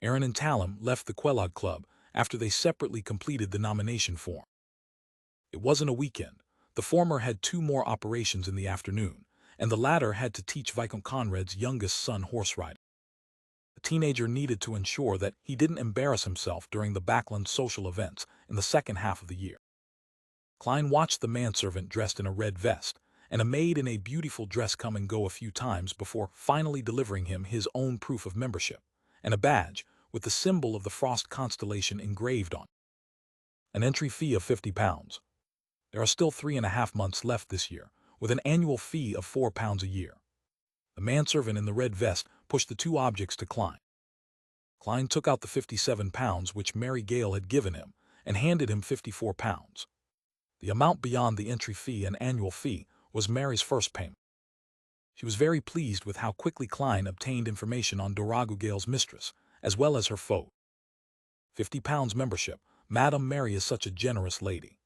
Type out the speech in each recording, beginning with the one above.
Aaron and Talum left the Kellogg Club after they separately completed the nomination form. It wasn't a weekend. The former had two more operations in the afternoon, and the latter had to teach Viscount Conrad's youngest son horse riding. The teenager needed to ensure that he didn't embarrass himself during the Backland social events in the second half of the year. Klein watched the manservant dressed in a red vest and a maid in a beautiful dress come and go a few times before finally delivering him his own proof of membership and a badge with the symbol of the Frost constellation engraved on it. An entry fee of £50. There are still 3.5 months left this year, with an annual fee of £4 a year. The manservant in the red vest pushed the two objects to Klein. Klein took out the £57 which Mary Gale had given him and handed him £54. The amount beyond the entry fee and annual fee was Mary's first payment. She was very pleased with how quickly Klein obtained information on Dorago Gale's mistress, as well as her foe. £50 membership. Madame Mary is such a generous lady.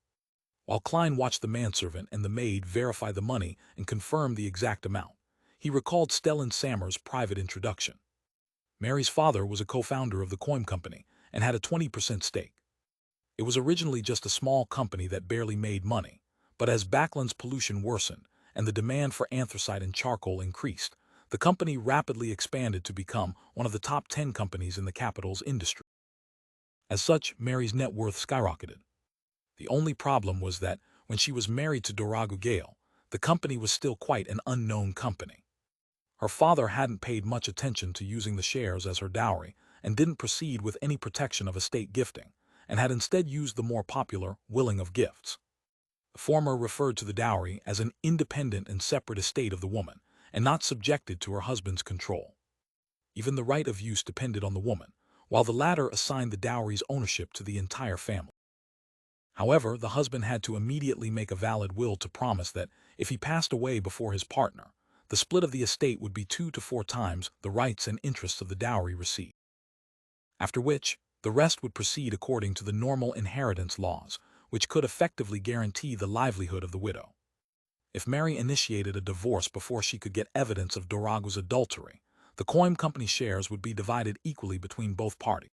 While Klein watched the manservant and the maid verify the money and confirm the exact amount, he recalled Stellan Sammer's private introduction. Mary's father was a co-founder of the coin company and had a 20% stake. It was originally just a small company that barely made money, but as Backland's pollution worsened and the demand for anthracite and charcoal increased, the company rapidly expanded to become one of the top 10 companies in the capital's industry. As such, Mary's net worth skyrocketed. The only problem was that when she was married to Dorago Gale, the company was still quite an unknown company. Her father hadn't paid much attention to using the shares as her dowry and didn't proceed with any protection of estate gifting, and had instead used the more popular willing of gifts. The former referred to the dowry as an independent and separate estate of the woman, and not subjected to her husband's control. Even the right of use depended on the woman, while the latter assigned the dowry's ownership to the entire family. However, the husband had to immediately make a valid will to promise that if he passed away before his partner, the split of the estate would be 2 to 4 times the rights and interests of the dowry received. After which, the rest would proceed according to the normal inheritance laws, which could effectively guarantee the livelihood of the widow. If Mary initiated a divorce before she could get evidence of Dorago's adultery, the coin company shares would be divided equally between both parties.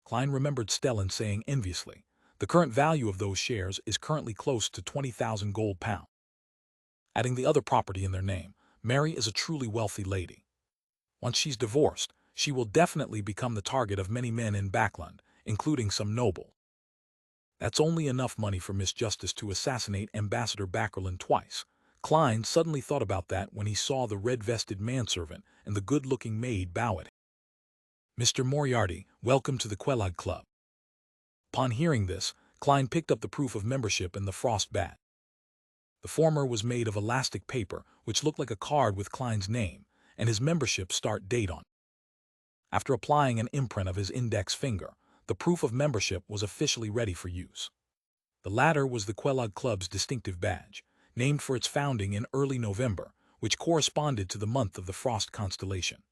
Klein remembered Stellan saying enviously, "The current value of those shares is currently close to 20,000 gold pounds." Adding the other property in their name, Mary is a truly wealthy lady. Once she's divorced, she will definitely become the target of many men in Backland, including some nobles. That's only enough money for Miss Justice to assassinate Ambassador Backerland twice. Klein suddenly thought about that when he saw the red-vested manservant and the good-looking maid bow at him. "Mr. Moriarty, welcome to the Kellogg Club." Upon hearing this, Klein picked up the proof of membership and the Frost badge. The former was made of elastic paper, which looked like a card with Klein's name and his membership start date on it. After applying an imprint of his index finger, the proof of membership was officially ready for use. The latter was the Kellogg Club's distinctive badge, named for its founding in early November, which corresponded to the month of the Frost constellation.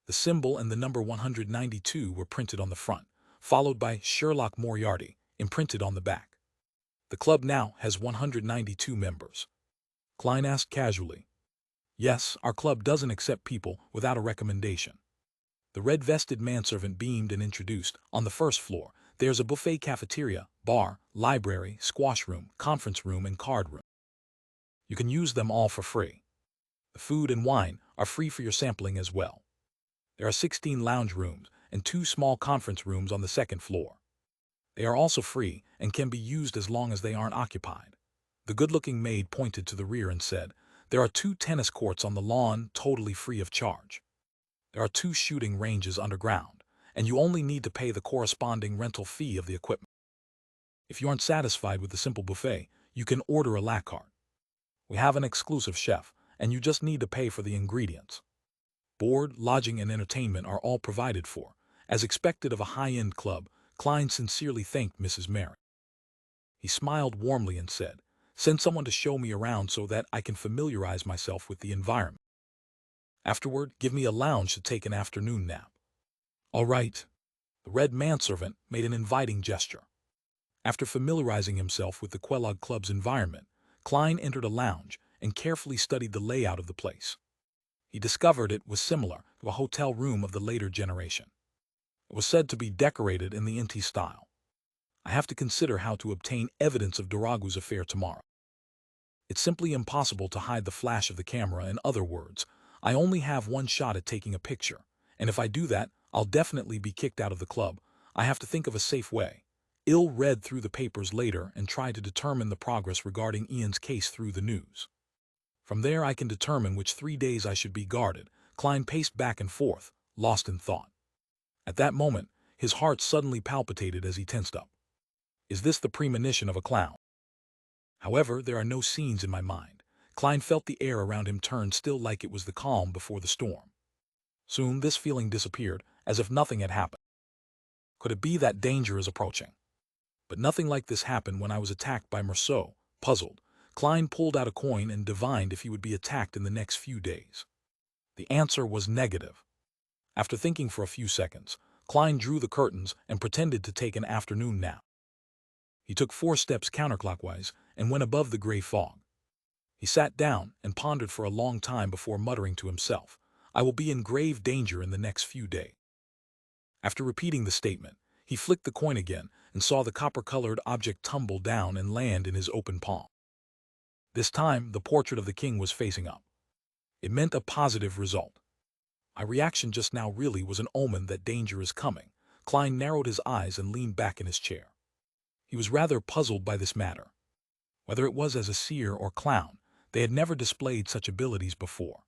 The symbol and the number 192 were printed on the front, followed by Sherlock Moriarty, imprinted on the back. The club now has 192 members. Klein asked casually. "Yes, our club doesn't accept people without a recommendation." The red-vested manservant beamed and introduced, "On the first floor, there's a buffet cafeteria, bar, library, squash room, conference room, and card room. You can use them all for free. The food and wine are free for your sampling as well. There are 16 lounge rooms and 2 small conference rooms on the second floor. They are also free and can be used as long as they aren't occupied." The good-looking maid pointed to the rear and said, "There are 2 tennis courts on the lawn, totally free of charge. There are 2 shooting ranges underground, and you only need to pay the corresponding rental fee of the equipment. If you aren't satisfied with the simple buffet, you can order a la carte. We have an exclusive chef, and you just need to pay for the ingredients. Board, lodging, and entertainment are all provided for." As expected of a high-end club, Klein sincerely thanked Mrs. Mary. He smiled warmly and said, "Send someone to show me around so that I can familiarize myself with the environment. Afterward, give me a lounge to take an afternoon nap." "All right." The red manservant made an inviting gesture. After familiarizing himself with the Kellogg Club's environment, Klein entered a lounge and carefully studied the layout of the place. He discovered it was similar to a hotel room of the later generation. It was said to be decorated in the Inti style. I have to consider how to obtain evidence of Duragu's affair tomorrow. It's simply impossible to hide the flash of the camera. In other words, I only have one shot at taking a picture, and if I do that, I'll definitely be kicked out of the club. I have to think of a safe way. Ill read through the papers later and tried to determine the progress regarding Ian's case through the news. From there I can determine which 3 days I should be guarded. Klein paced back and forth, lost in thought. At that moment, his heart suddenly palpitated as he tensed up. Is this the premonition of a clown? However, there are no scenes in my mind. Klein felt the air around him turn still like it was the calm before the storm. Soon this feeling disappeared, as if nothing had happened. Could it be that danger is approaching? But nothing like this happened when I was attacked by Merceau. Puzzled, Klein pulled out a coin and divined if he would be attacked in the next few days. The answer was negative. After thinking for a few seconds, Klein drew the curtains and pretended to take an afternoon nap. He took 4 steps counterclockwise and went above the gray fog. He sat down and pondered for a long time before muttering to himself, I will be in grave danger in the next few days. After repeating the statement, he flicked the coin again and saw the copper-colored object tumble down and land in his open palm. This time, the portrait of the king was facing up. It meant a positive result. My reaction just now really was an omen that danger is coming. Klein narrowed his eyes and leaned back in his chair. He was rather puzzled by this matter. Whether it was as a seer or clown, they had never displayed such abilities before.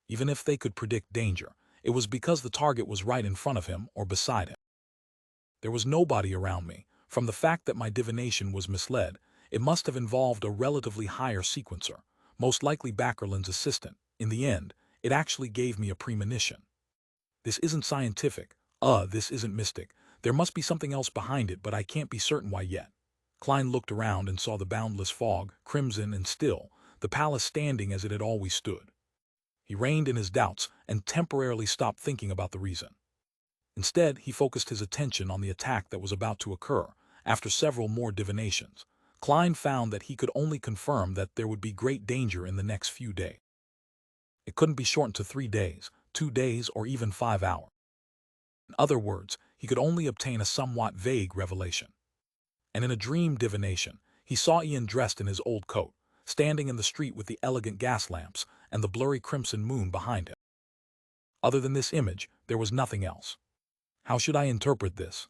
Even if they could predict danger, it was because the target was right in front of him or beside him. There was nobody around me. From the fact that my divination was misled, it must have involved a relatively higher sequencer, most likely Backerland's assistant. In the end, it actually gave me a premonition. This isn't scientific. This isn't mystic. There must be something else behind it, but I can't be certain why yet. Klein looked around and saw the boundless fog, crimson and still, the palace standing as it had always stood. He reined in his doubts and temporarily stopped thinking about the reason. Instead, he focused his attention on the attack that was about to occur. After several more divinations, Klein found that he could only confirm that there would be great danger in the next few days. It couldn't be shortened to 3 days, 2 days, or even 5 hours. In other words, he could only obtain a somewhat vague revelation. And in a dream divination, he saw Ian dressed in his old coat, standing in the street with the elegant gas lamps and the blurry crimson moon behind him. Other than this image, there was nothing else. How should I interpret this?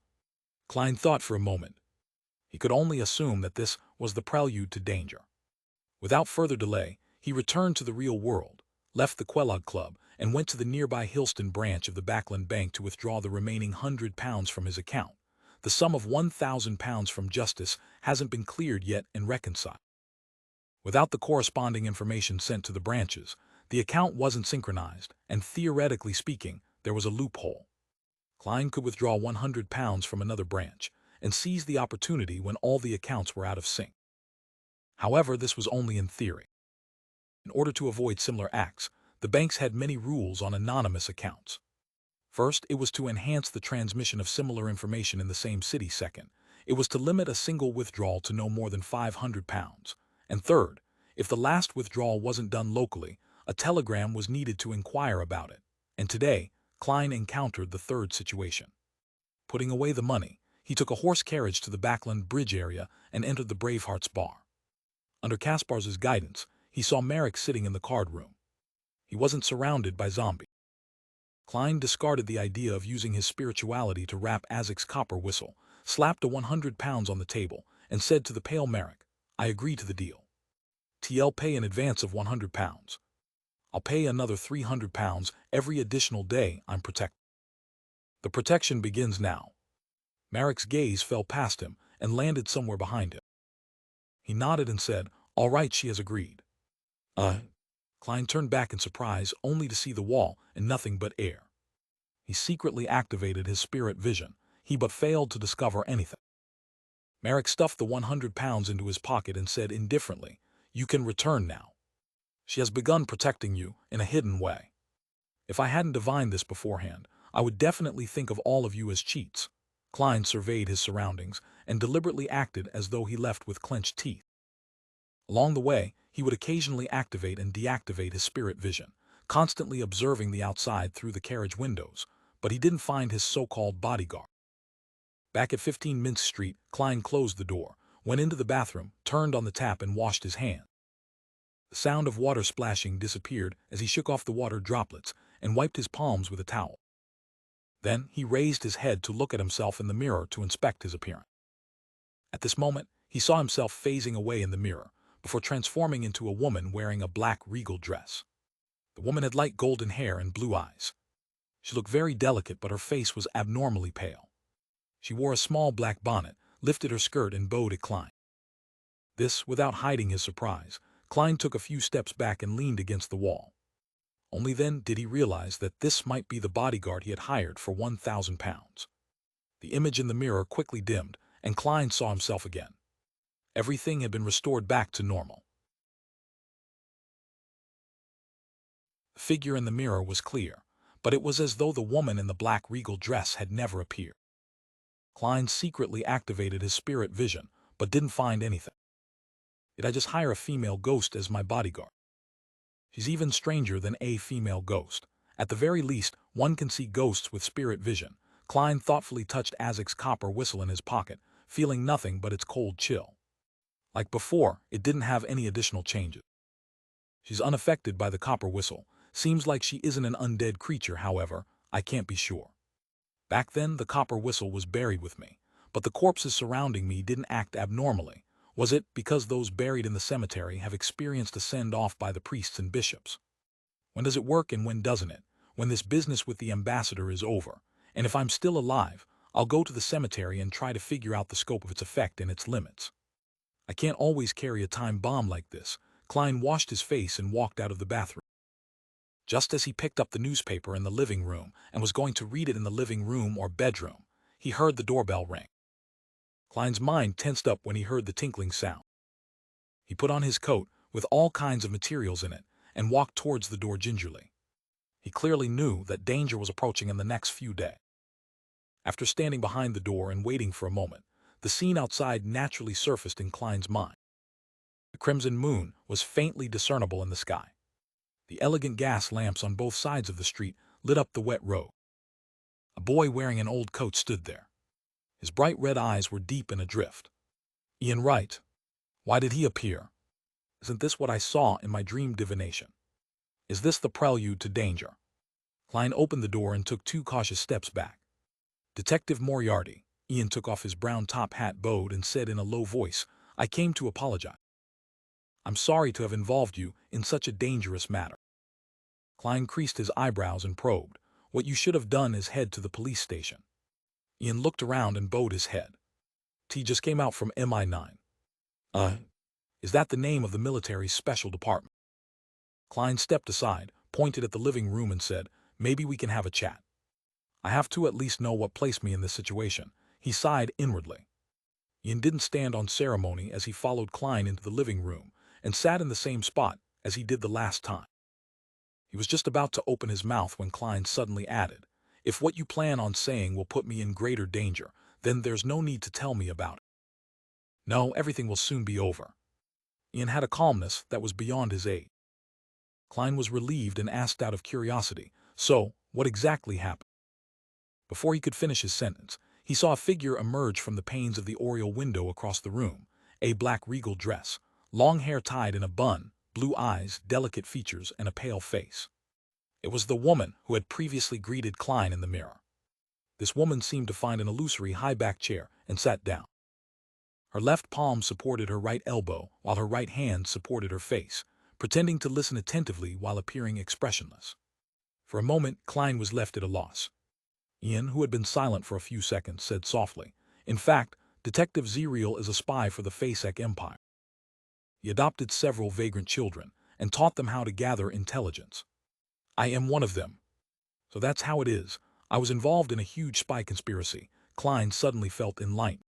Klein thought for a moment. He could only assume that this was the prelude to danger. Without further delay, he returned to the real world, left the Quelog Club, and went to the nearby Hillston branch of the Backland Bank to withdraw the remaining £100 from his account. The sum of £1,000 from Justice hasn't been cleared yet and reconciled. Without the corresponding information sent to the branches, the account wasn't synchronized, and theoretically speaking, there was a loophole. Klein could withdraw £100 from another branch and seize the opportunity when all the accounts were out of sync. However, this was only in theory. In order to avoid similar acts, the banks had many rules on anonymous accounts. First, it was to enhance the transmission of similar information in the same city. Second, it was to limit a single withdrawal to no more than £500. And third, if the last withdrawal wasn't done locally, a telegram was needed to inquire about it. And today, Klein encountered the third situation. Putting away the money, he took a horse carriage to the Backland Bridge area and entered the Bravehearts bar. Under Kaspar's guidance, he saw Merrick sitting in the card room. He wasn't surrounded by zombies. Klein discarded the idea of using his spirituality to rap Azek's copper whistle, slapped a £100 on the table, and said to the pale Merrick, I agree to the deal. TL pay in advance of £100. I'll pay another £300 every additional day I'm protected. The protection begins now. Merrick's gaze fell past him and landed somewhere behind him. He nodded and said, all right, she has agreed. Klein turned back in surprise only to see the wall and nothing but air. He secretly activated his spirit vision, but failed to discover anything. Merrick stuffed the £100 into his pocket and said indifferently, you can return now. She has begun protecting you in a hidden way. If I hadn't divined this beforehand, I would definitely think of all of you as cheats. Klein surveyed his surroundings and deliberately acted as though he left with clenched teeth. Along the way, he would occasionally activate and deactivate his spirit vision, constantly observing the outside through the carriage windows, but he didn't find his so-called bodyguard. Back at 15 Minsk Street, Klein closed the door, went into the bathroom, turned on the tap and washed his hands. The sound of water splashing disappeared as he shook off the water droplets and wiped his palms with a towel. Then he raised his head to look at himself in the mirror to inspect his appearance. At this moment, he saw himself phasing away in the mirror before transforming into a woman wearing a black regal dress. The woman had light golden hair and blue eyes. She looked very delicate, but her face was abnormally pale. She wore a small black bonnet, lifted her skirt and bowed at Klein. This, without hiding his surprise, Klein took a few steps back and leaned against the wall. Only then did he realize that this might be the bodyguard he had hired for 1,000 pounds. The image in the mirror quickly dimmed, and Klein saw himself again. Everything had been restored back to normal. The figure in the mirror was clear, but it was as though the woman in the black regal dress had never appeared. Klein secretly activated his spirit vision, but didn't find anything. Did I just hire a female ghost as my bodyguard? She's even stranger than a female ghost. At the very least, one can see ghosts with spirit vision. Klein thoughtfully touched Isaac's copper whistle in his pocket, feeling nothing but its cold chill. Like before, it didn't have any additional changes. She's unaffected by the copper whistle. Seems like she isn't an undead creature, however, I can't be sure. Back then, the copper whistle was buried with me, but the corpses surrounding me didn't act abnormally. Was it because those buried in the cemetery have experienced a send-off by the priests and bishops? When does it work and when doesn't it? When this business with the ambassador is over, and if I'm still alive, I'll go to the cemetery and try to figure out the scope of its effect and its limits. I can't always carry a time bomb like this. Klein washed his face and walked out of the bathroom. Just as he picked up the newspaper in the living room and was going to read it in the living room or bedroom, he heard the doorbell ring. Klein's mind tensed up when he heard the tinkling sound. He put on his coat, with all kinds of materials in it, and walked towards the door gingerly. He clearly knew that danger was approaching in the next few days. After standing behind the door and waiting for a moment, the scene outside naturally surfaced in Klein's mind. The crimson moon was faintly discernible in the sky. The elegant gas lamps on both sides of the street lit up the wet road. A boy wearing an old coat stood there. His bright red eyes were deep in a drift. Ian Wright. Why did he appear? Isn't this what I saw in my dream divination? Is this the prelude to danger? Klein opened the door and took 2 cautious steps back. Detective Moriarty. Ian took off his brown top hat, bowed, and said in a low voice, I came to apologize. I'm sorry to have involved you in such a dangerous matter. Klein creased his eyebrows and probed. What you should have done is head to the police station. Ian looked around and bowed his head. T just came out from MI9. Is that the name of the military's special department? Klein stepped aside, pointed at the living room and said, maybe we can have a chat. I have to at least know what placed me in this situation. He sighed inwardly. Ian didn't stand on ceremony as he followed Klein into the living room and sat in the same spot as he did the last time. He was just about to open his mouth when Klein suddenly added, if what you plan on saying will put me in greater danger, then there's no need to tell me about it. No, everything will soon be over. Ian had a calmness that was beyond his age. Klein was relieved and asked out of curiosity, so, what exactly happened? Before he could finish his sentence, he saw a figure emerge from the panes of the oriel window across the room, a black regal dress, long hair tied in a bun, blue eyes, delicate features, and a pale face. It was the woman who had previously greeted Klein in the mirror. This woman seemed to find an illusory high-backed chair and sat down. Her left palm supported her right elbow, while her right hand supported her face, pretending to listen attentively while appearing expressionless. For a moment, Klein was left at a loss. Ian, who had been silent for a few seconds, said softly, in fact, Detective Zerial is a spy for the Fasek Empire. He adopted several vagrant children and taught them how to gather intelligence. I am one of them. So that's how it is. I was involved in a huge spy conspiracy. Klein suddenly felt enlightened.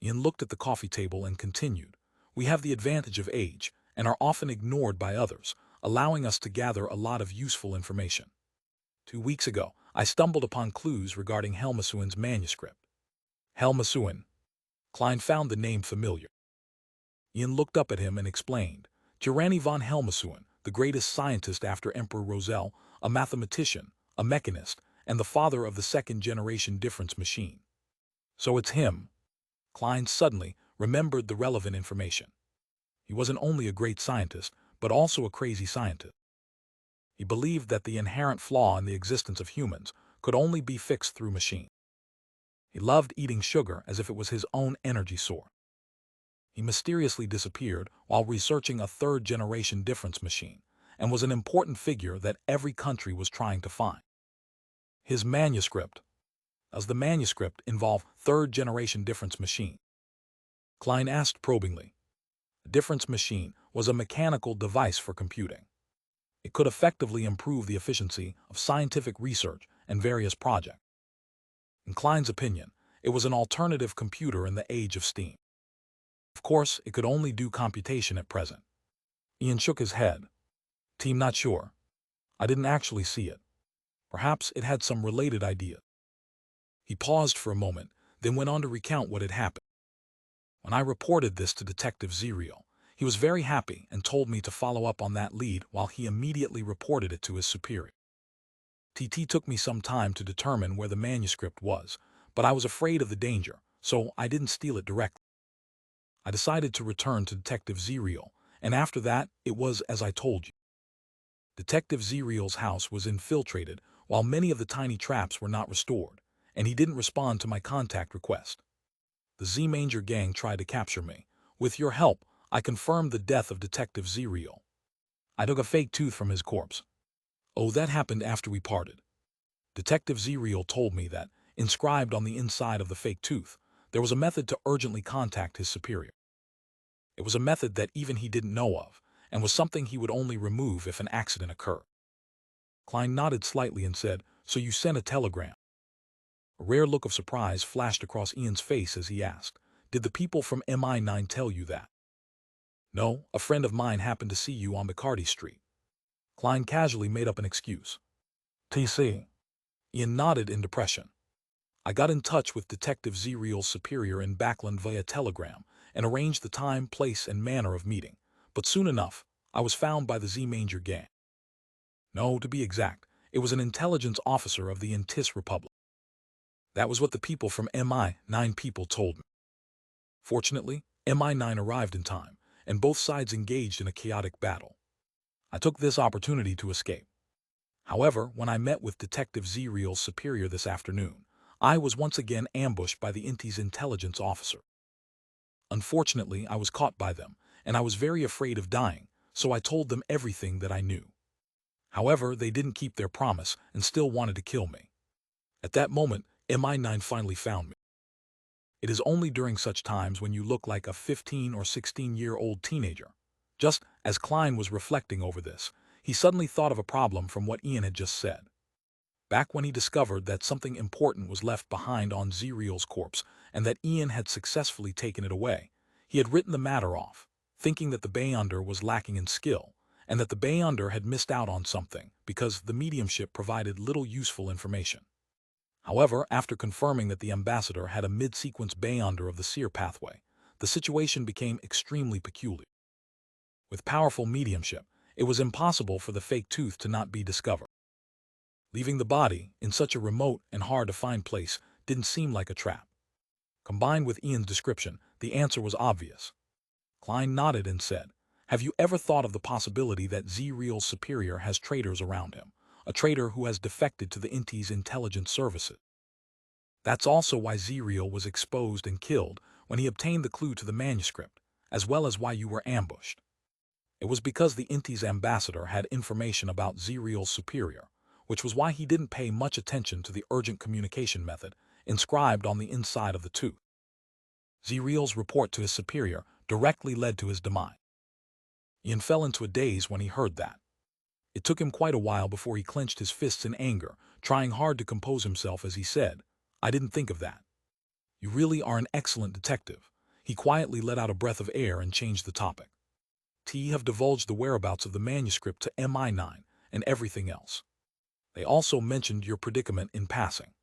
Ian looked at the coffee table and continued, we have the advantage of age and are often ignored by others, allowing us to gather a lot of useful information. 2 weeks ago, I stumbled upon clues regarding Helmasuin's manuscript. Helmasuin. Klein found the name familiar. Ian looked up at him and explained, Tyranny von Helmasuin, the greatest scientist after Emperor Roselle, a mathematician, a mechanist, and the father of the second-generation difference machine. So it's him. Klein suddenly remembered the relevant information. He wasn't only a great scientist, but also a crazy scientist. He believed that the inherent flaw in the existence of humans could only be fixed through machines. He loved eating sugar as if it was his own energy source. He mysteriously disappeared while researching a third-generation difference machine, and was an important figure that every country was trying to find. His manuscript. Does the manuscript involve third-generation difference machine? Klein asked probingly. A difference machine was a mechanical device for computing. It could effectively improve the efficiency of scientific research and various projects. In Klein's opinion, it was an alternative computer in the age of steam. Of course, it could only do computation at present. Ian shook his head. Team, not sure. I didn't actually see it. Perhaps it had some related idea. He paused for a moment, then went on to recount what had happened. When I reported this to Detective Zerial, he was very happy and told me to follow up on that lead while he immediately reported it to his superior. TT took me some time to determine where the manuscript was, but I was afraid of the danger, so I didn't steal it directly. I decided to return to Detective Zerial, and after that, it was as I told you. Detective Zerial's house was infiltrated while many of the tiny traps were not restored, and he didn't respond to my contact request. The Z-Manger gang tried to capture me. With your help, I confirmed the death of Detective Zerial. I took a fake tooth from his corpse. Oh, that happened after we parted. Detective Zerial told me that, inscribed on the inside of the fake tooth, there was a method to urgently contact his superior. It was a method that even he didn't know of, and was something he would only remove if an accident occurred. Klein nodded slightly and said, "So you sent a telegram?" A rare look of surprise flashed across Ian's face as he asked, "Did the people from MI9 tell you that?" "No, a friend of mine happened to see you on Bacardi Street." Klein casually made up an excuse. TC. Ian nodded in depression. I got in touch with Detective Zerial's superior in Backland via telegram and arranged the time, place, and manner of meeting, but soon enough, I was found by the Z-Manger gang. No, to be exact, it was an intelligence officer of the Intis Republic. That was what the people from MI9 people told me. Fortunately, MI9 arrived in time, and both sides engaged in a chaotic battle. I took this opportunity to escape. However, when I met with Detective Zerial's superior this afternoon, I was once again ambushed by the Intis intelligence officer. Unfortunately, I was caught by them, and I was very afraid of dying, so I told them everything that I knew. However, they didn't keep their promise and still wanted to kill me. At that moment, MI9 finally found me. It is only during such times when you look like a 15 or 16-year-old teenager. Just as Klein was reflecting over this, he suddenly thought of a problem from what Ian had just said. Back when he discovered that something important was left behind on Zerial's corpse and that Ian had successfully taken it away, he had written the matter off, thinking that the Beyonder was lacking in skill, and that the Beyonder had missed out on something because the mediumship provided little useful information. However, after confirming that the ambassador had a mid-sequence Beyonder of the seer pathway, the situation became extremely peculiar. With powerful mediumship, it was impossible for the fake tooth to not be discovered. Leaving the body in such a remote and hard-to-find place didn't seem like a trap. Combined with Ian's description, the answer was obvious. Klein nodded and said, "Have you ever thought of the possibility that Zerial's superior has traitors around him, a traitor who has defected to the Intis intelligence services? That's also why Zerial was exposed and killed when he obtained the clue to the manuscript, as well as why you were ambushed. It was because the Intis ambassador had information about Zerial's superior, which was why he didn't pay much attention to the urgent communication method inscribed on the inside of the tooth. Zerial's report to his superior directly led to his demise." Ian fell into a daze when he heard that. It took him quite a while before he clenched his fists in anger, trying hard to compose himself as he said, "I didn't think of that. You really are an excellent detective." He quietly let out a breath of air and changed the topic. "T have divulged the whereabouts of the manuscript to MI9 and everything else. They also mentioned your predicament in passing.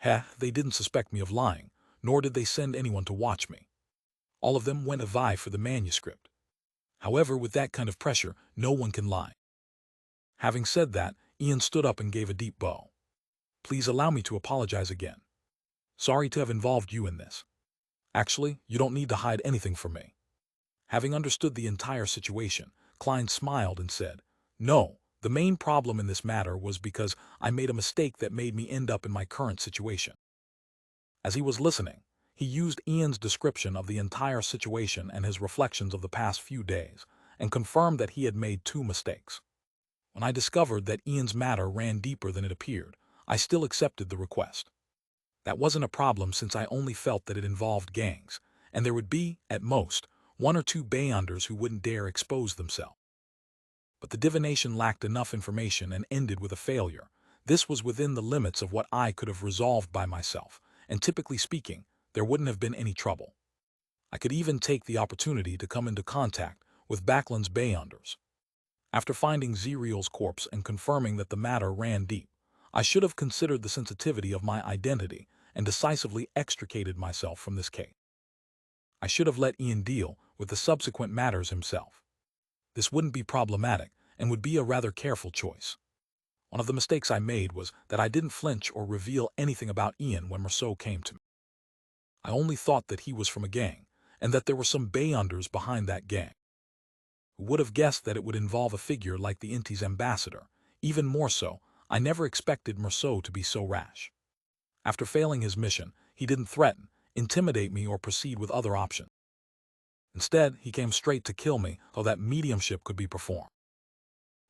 They didn't suspect me of lying, nor did they send anyone to watch me. All of them went a vie for the manuscript. However, with that kind of pressure, no one can lie." Having said that, Ian stood up and gave a deep bow. Please allow me to apologize again. Sorry to have involved you in this. Actually, you don't need to hide anything from me. Having understood the entire situation, Klein smiled and said, No, the main problem in this matter was because I made a mistake that made me end up in my current situation. As he was listening, he used Ian's description of the entire situation and his reflections of the past few days, and confirmed that he had made two mistakes. When I discovered that Ian's matter ran deeper than it appeared, I still accepted the request. That wasn't a problem since I only felt that it involved gangs, and there would be, at most, one or two Beyonders who wouldn't dare expose themselves. But the divination lacked enough information and ended with a failure. This was within the limits of what I could have resolved by myself, and typically speaking, there wouldn't have been any trouble. I could even take the opportunity to come into contact with Backlund's Beyonders. After finding Zeriel's corpse and confirming that the matter ran deep, I should have considered the sensitivity of my identity and decisively extricated myself from this case. I should have let Ian deal with the subsequent matters himself. This wouldn't be problematic and would be a rather careful choice. One of the mistakes I made was that I didn't flinch or reveal anything about Ian when Marceau came to me. I only thought that he was from a gang, and that there were some Beyonders behind that gang. Who would have guessed that it would involve a figure like the Inti's ambassador? Even more so, I never expected Marceau to be so rash. After failing his mission, he didn't threaten, intimidate me, or proceed with other options. Instead, he came straight to kill me so that mediumship could be performed.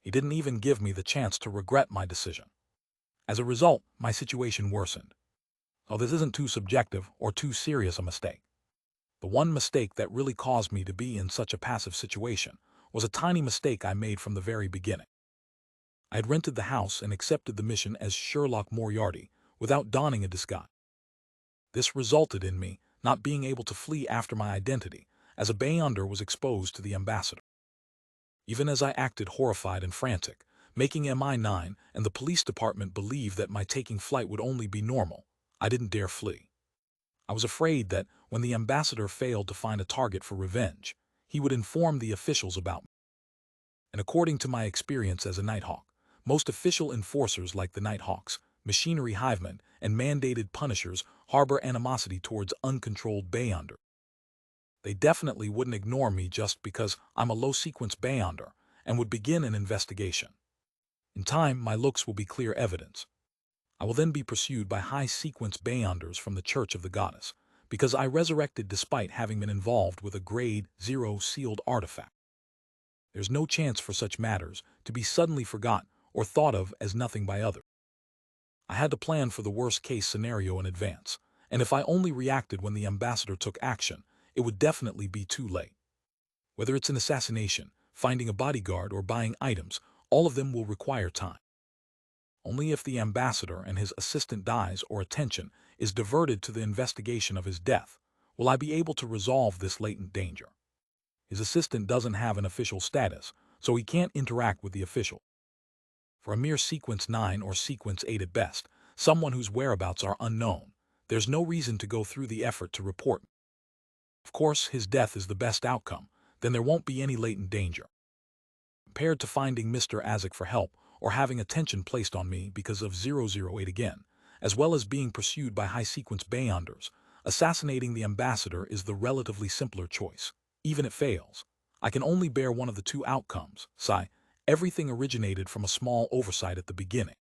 He didn't even give me the chance to regret my decision. As a result, my situation worsened. So this isn't too subjective or too serious a mistake. The one mistake that really caused me to be in such a passive situation was a tiny mistake I made from the very beginning. I had rented the house and accepted the mission as Sherlock Moriarty without donning a disguise. This resulted in me not being able to flee after my identity, as a Beyonder was exposed to the ambassador. Even as I acted horrified and frantic, making MI9 and the police department believe that my taking flight would only be normal, I didn't dare flee. I was afraid that when the ambassador failed to find a target for revenge, he would inform the officials about me. And according to my experience as a Nighthawk, most official enforcers like the Nighthawks, machinery hivemen, and mandated punishers harbor animosity towards uncontrolled Beyonder. They definitely wouldn't ignore me just because I'm a low-sequence Beyonder and would begin an investigation. In time, my looks will be clear evidence. I will then be pursued by high-sequence Beyonders from the Church of the Goddess, because I resurrected despite having been involved with a Grade 0 sealed artifact. There's no chance for such matters to be suddenly forgotten or thought of as nothing by others. I had to plan for the worst-case scenario in advance, and if I only reacted when the ambassador took action, it would definitely be too late. Whether it's an assassination, finding a bodyguard, or buying items, all of them will require time. Only if the ambassador and his assistant dies or attention is diverted to the investigation of his death will I be able to resolve this latent danger. His assistant doesn't have an official status, so he can't interact with the official. For a mere Sequence 9 or Sequence 8 at best, someone whose whereabouts are unknown, there's no reason to go through the effort to report me. Of course, his death is the best outcome, then there won't be any latent danger. Compared to finding Mr. Azek for help or having attention placed on me because of 008 again, as well as being pursued by high-sequence Beyonders, assassinating the ambassador is the relatively simpler choice. Even if it fails, I can only bear one of the two outcomes. Everything originated from a small oversight at the beginning.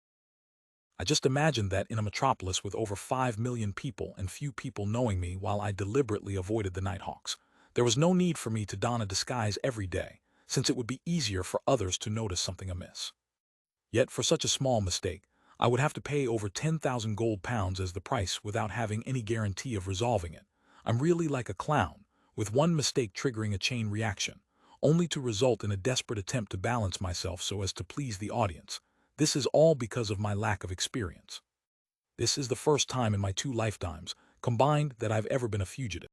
I just imagined that in a metropolis with over 5 million people and few people knowing me while I deliberately avoided the Nighthawks, there was no need for me to don a disguise every day, since it would be easier for others to notice something amiss. Yet for such a small mistake, I would have to pay over 10,000 gold pounds as the price without having any guarantee of resolving it. I'm really like a clown, with one mistake triggering a chain reaction, only to result in a desperate attempt to balance myself so as to please the audience. This is all because of my lack of experience. This is the first time in my 2 lifetimes combined that I've ever been a fugitive.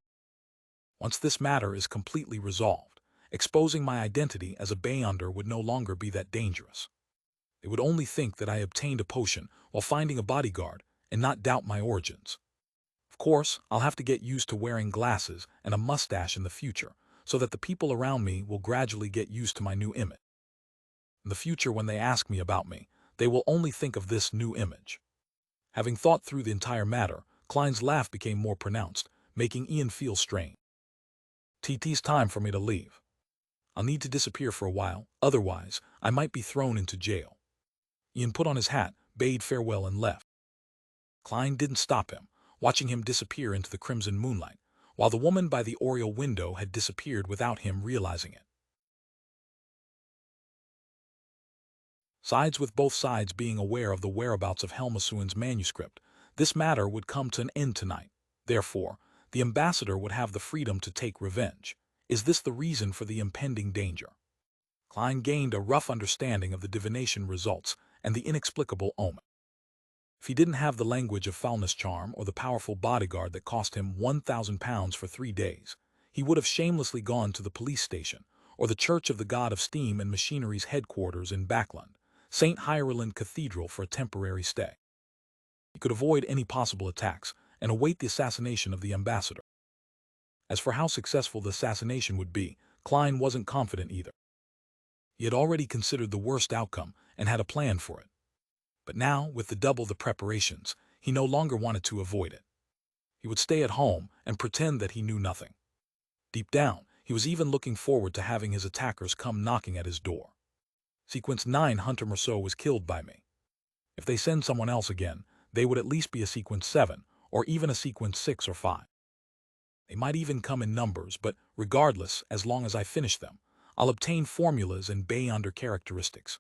Once this matter is completely resolved, exposing my identity as a Beyonder would no longer be that dangerous. They would only think that I obtained a potion while finding a bodyguard and not doubt my origins. Of course, I'll have to get used to wearing glasses and a mustache in the future, so that the people around me will gradually get used to my new image. In the future, when they ask me about me, they will only think of this new image. Having thought through the entire matter, Klein's laugh became more pronounced, making Ian feel strained. "TT's time for me to leave. I'll need to disappear for a while, otherwise I might be thrown into jail." Ian put on his hat, bade farewell and left. Klein didn't stop him, watching him disappear into the crimson moonlight, while the woman by the oriel window had disappeared without him realizing it. Sides with both sides being aware of the whereabouts of Helmasuen's manuscript, this matter would come to an end tonight. Therefore, the ambassador would have the freedom to take revenge. Is this the reason for the impending danger? Klein gained a rough understanding of the divination results and the inexplicable omen. If he didn't have the language of foulness charm or the powerful bodyguard that cost him £1,000 for 3 days, he would have shamelessly gone to the police station or the Church of the God of Steam and Machinery's headquarters in Backland, St. Hieroland Cathedral, for a temporary stay. He could avoid any possible attacks and await the assassination of the ambassador. As for how successful the assassination would be, Klein wasn't confident either. He had already considered the worst outcome and had a plan for it. But now, with the double the preparations, he no longer wanted to avoid it. He would stay at home and pretend that he knew nothing. Deep down, he was even looking forward to having his attackers come knocking at his door. Sequence 9 Hunter Merceau was killed by me. If they send someone else again, they would at least be a Sequence 7, or even a Sequence 6 or 5. They might even come in numbers, but regardless, as long as I finish them, I'll obtain formulas and Beyonder characteristics.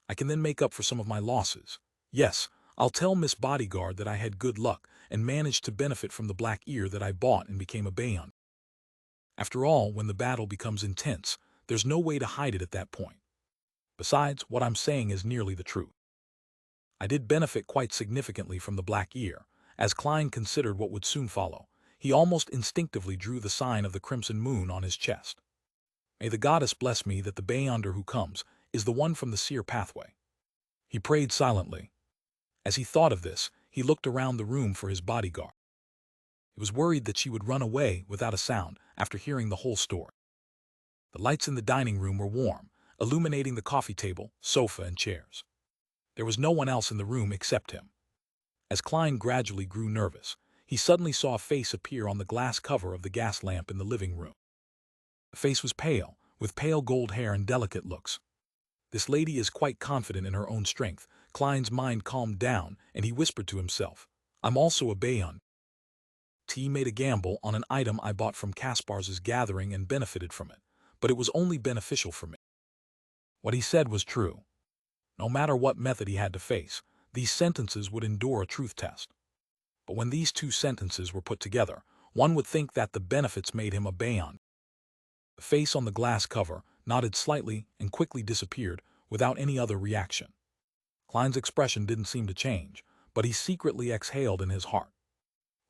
I can then make up for some of my losses. Yes, I'll tell Miss Bodyguard that I had good luck and managed to benefit from the black ear that I bought and became a Beyonder. After all, when the battle becomes intense, there's no way to hide it at that point. Besides, what I'm saying is nearly the truth. I did benefit quite significantly from the black ear. As Klein considered what would soon follow, he almost instinctively drew the sign of the crimson moon on his chest. May the goddess bless me that the Beyonder who comes is the one from the seer pathway. He prayed silently. As he thought of this, he looked around the room for his bodyguard. He was worried that she would run away without a sound after hearing the whole story. The lights in the dining room were warm, illuminating the coffee table, sofa, and chairs. There was no one else in the room except him. As Klein gradually grew nervous, he suddenly saw a face appear on the glass cover of the gas lamp in the living room. The face was pale, with pale gold hair and delicate looks. This lady is quite confident in her own strength. Klein's mind calmed down, and he whispered to himself, "I'm also a Beyonder. T made a gamble on an item I bought from Kaspar's gathering and benefited from it, but it was only beneficial for me." What he said was true. No matter what method he had to face, these sentences would endure a truth test. But when these two sentences were put together, one would think that the benefits made him a Beyonder. The face on the glass cover nodded slightly and quickly disappeared without any other reaction. Klein's expression didn't seem to change, but he secretly exhaled in his heart.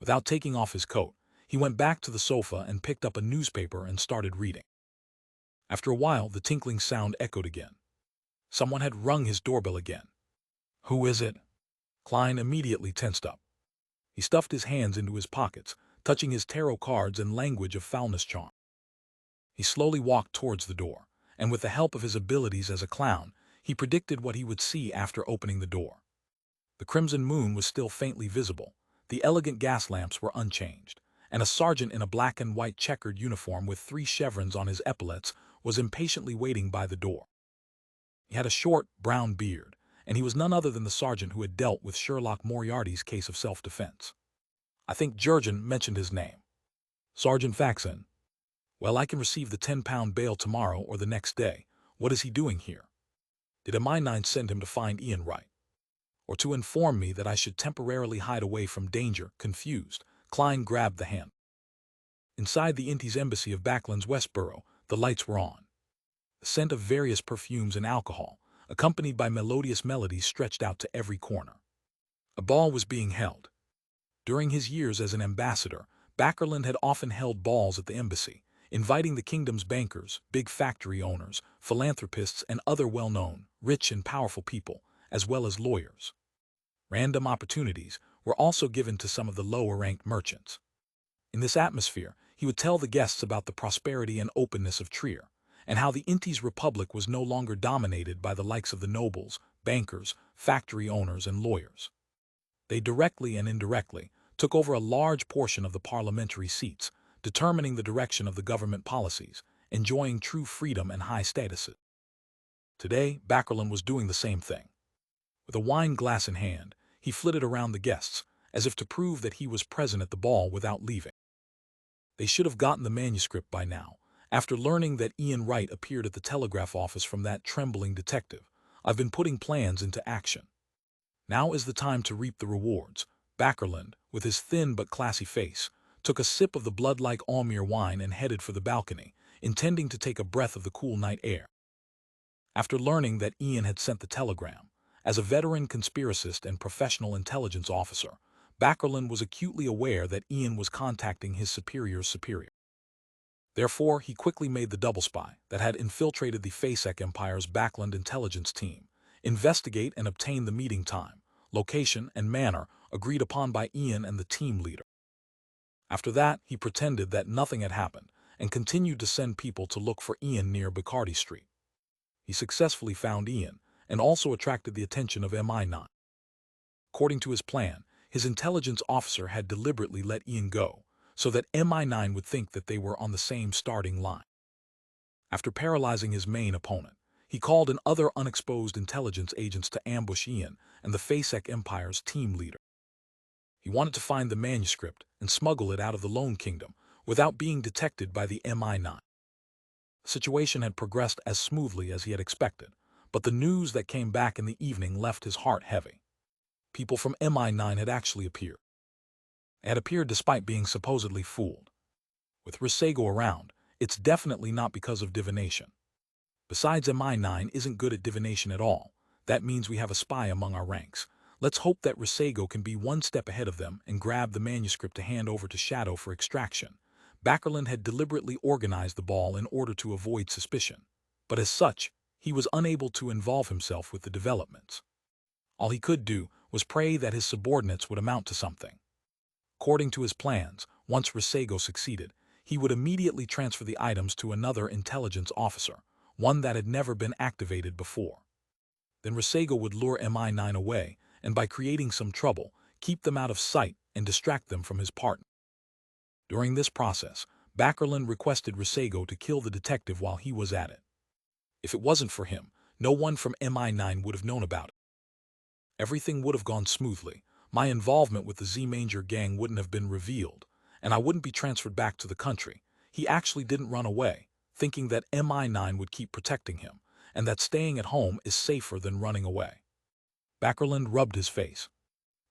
Without taking off his coat, he went back to the sofa and picked up a newspaper and started reading. After a while, the tinkling sound echoed again. Someone had rung his doorbell again. "Who is it?" Klein immediately tensed up. He stuffed his hands into his pockets, touching his tarot cards in language of foulness charm. He slowly walked towards the door, and with the help of his abilities as a clown, he predicted what he would see after opening the door. The crimson moon was still faintly visible, the elegant gas lamps were unchanged, and a sergeant in a black and white checkered uniform with 3 chevrons on his epaulets was impatiently waiting by the door. He had a short, brown beard, and he was none other than the sergeant who had dealt with Sherlock Moriarty's case of self-defense. I think Jurgen mentioned his name. Sergeant Faxon. Well, I can receive the £10 bail tomorrow or the next day. What is he doing here? Did M9 send him to find Ian Wright? Or to inform me that I should temporarily hide away from danger? Confused, Klein grabbed the hand. Inside the Inti's embassy of Backland's Westborough, the lights were on. The scent of various perfumes and alcohol, accompanied by melodious melodies, stretched out to every corner. A ball was being held. During his years as an ambassador, Backerland had often held balls at the embassy, inviting the kingdom's bankers, big factory owners, philanthropists, and other well-known, rich and powerful people, as well as lawyers. Random opportunities were also given to some of the lower-ranked merchants. In this atmosphere, he would tell the guests about the prosperity and openness of Trier, and how the Inti's republic was no longer dominated by the likes of the nobles, bankers, factory owners, and lawyers. They directly and indirectly took over a large portion of the parliamentary seats, determining the direction of the government policies, enjoying true freedom and high statuses. Today, Bakerlin was doing the same thing. With a wine glass in hand, he flitted around the guests, as if to prove that he was present at the ball without leaving. They should have gotten the manuscript by now. After learning that Ian Wright appeared at the telegraph office from that trembling detective, I've been putting plans into action. Now is the time to reap the rewards. Bakerlin, with his thin but classy face, took a sip of the blood-like Almere wine and headed for the balcony, intending to take a breath of the cool night air. After learning that Ian had sent the telegram, as a veteran conspiracist and professional intelligence officer, Bakerlin was acutely aware that Ian was contacting his superior's superior. Therefore, he quickly made the double spy that had infiltrated the Fasek Empire's Backland intelligence team investigate and obtain the meeting time, location, and manner agreed upon by Ian and the team leader. After that, he pretended that nothing had happened and continued to send people to look for Ian near Bacardi Street. He successfully found Ian and also attracted the attention of MI9. According to his plan, his intelligence officer had deliberately let Ian go so that MI9 would think that they were on the same starting line. After paralyzing his main opponent, he called in other unexposed intelligence agents to ambush Ian and the Fasek Empire's team leader. He wanted to find the manuscript and smuggle it out of the Lone Kingdom without being detected by the MI9. The situation had progressed as smoothly as he had expected, but the news that came back in the evening left his heart heavy. People from MI9 had actually appeared. They had appeared despite being supposedly fooled. With Risego around, it's definitely not because of divination. Besides, MI9 isn't good at divination at all. That means we have a spy among our ranks. Let's hope that Risego can be one step ahead of them and grab the manuscript to hand over to Shadow for extraction. Bakerlin had deliberately organized the ball in order to avoid suspicion, but as such, he was unable to involve himself with the developments. All he could do was pray that his subordinates would amount to something. According to his plans, once Risego succeeded, he would immediately transfer the items to another intelligence officer, one that had never been activated before. Then Risego would lure MI9 away, and by creating some trouble, keep them out of sight and distract them from his partner. During this process, Bakerlin requested Risego to kill the detective while he was at it. If it wasn't for him, no one from MI9 would have known about it. Everything would have gone smoothly. My involvement with the Z-Manger gang wouldn't have been revealed, and I wouldn't be transferred back to the country. He actually didn't run away, thinking that MI9 would keep protecting him, and that staying at home is safer than running away. Bakerlin rubbed his face.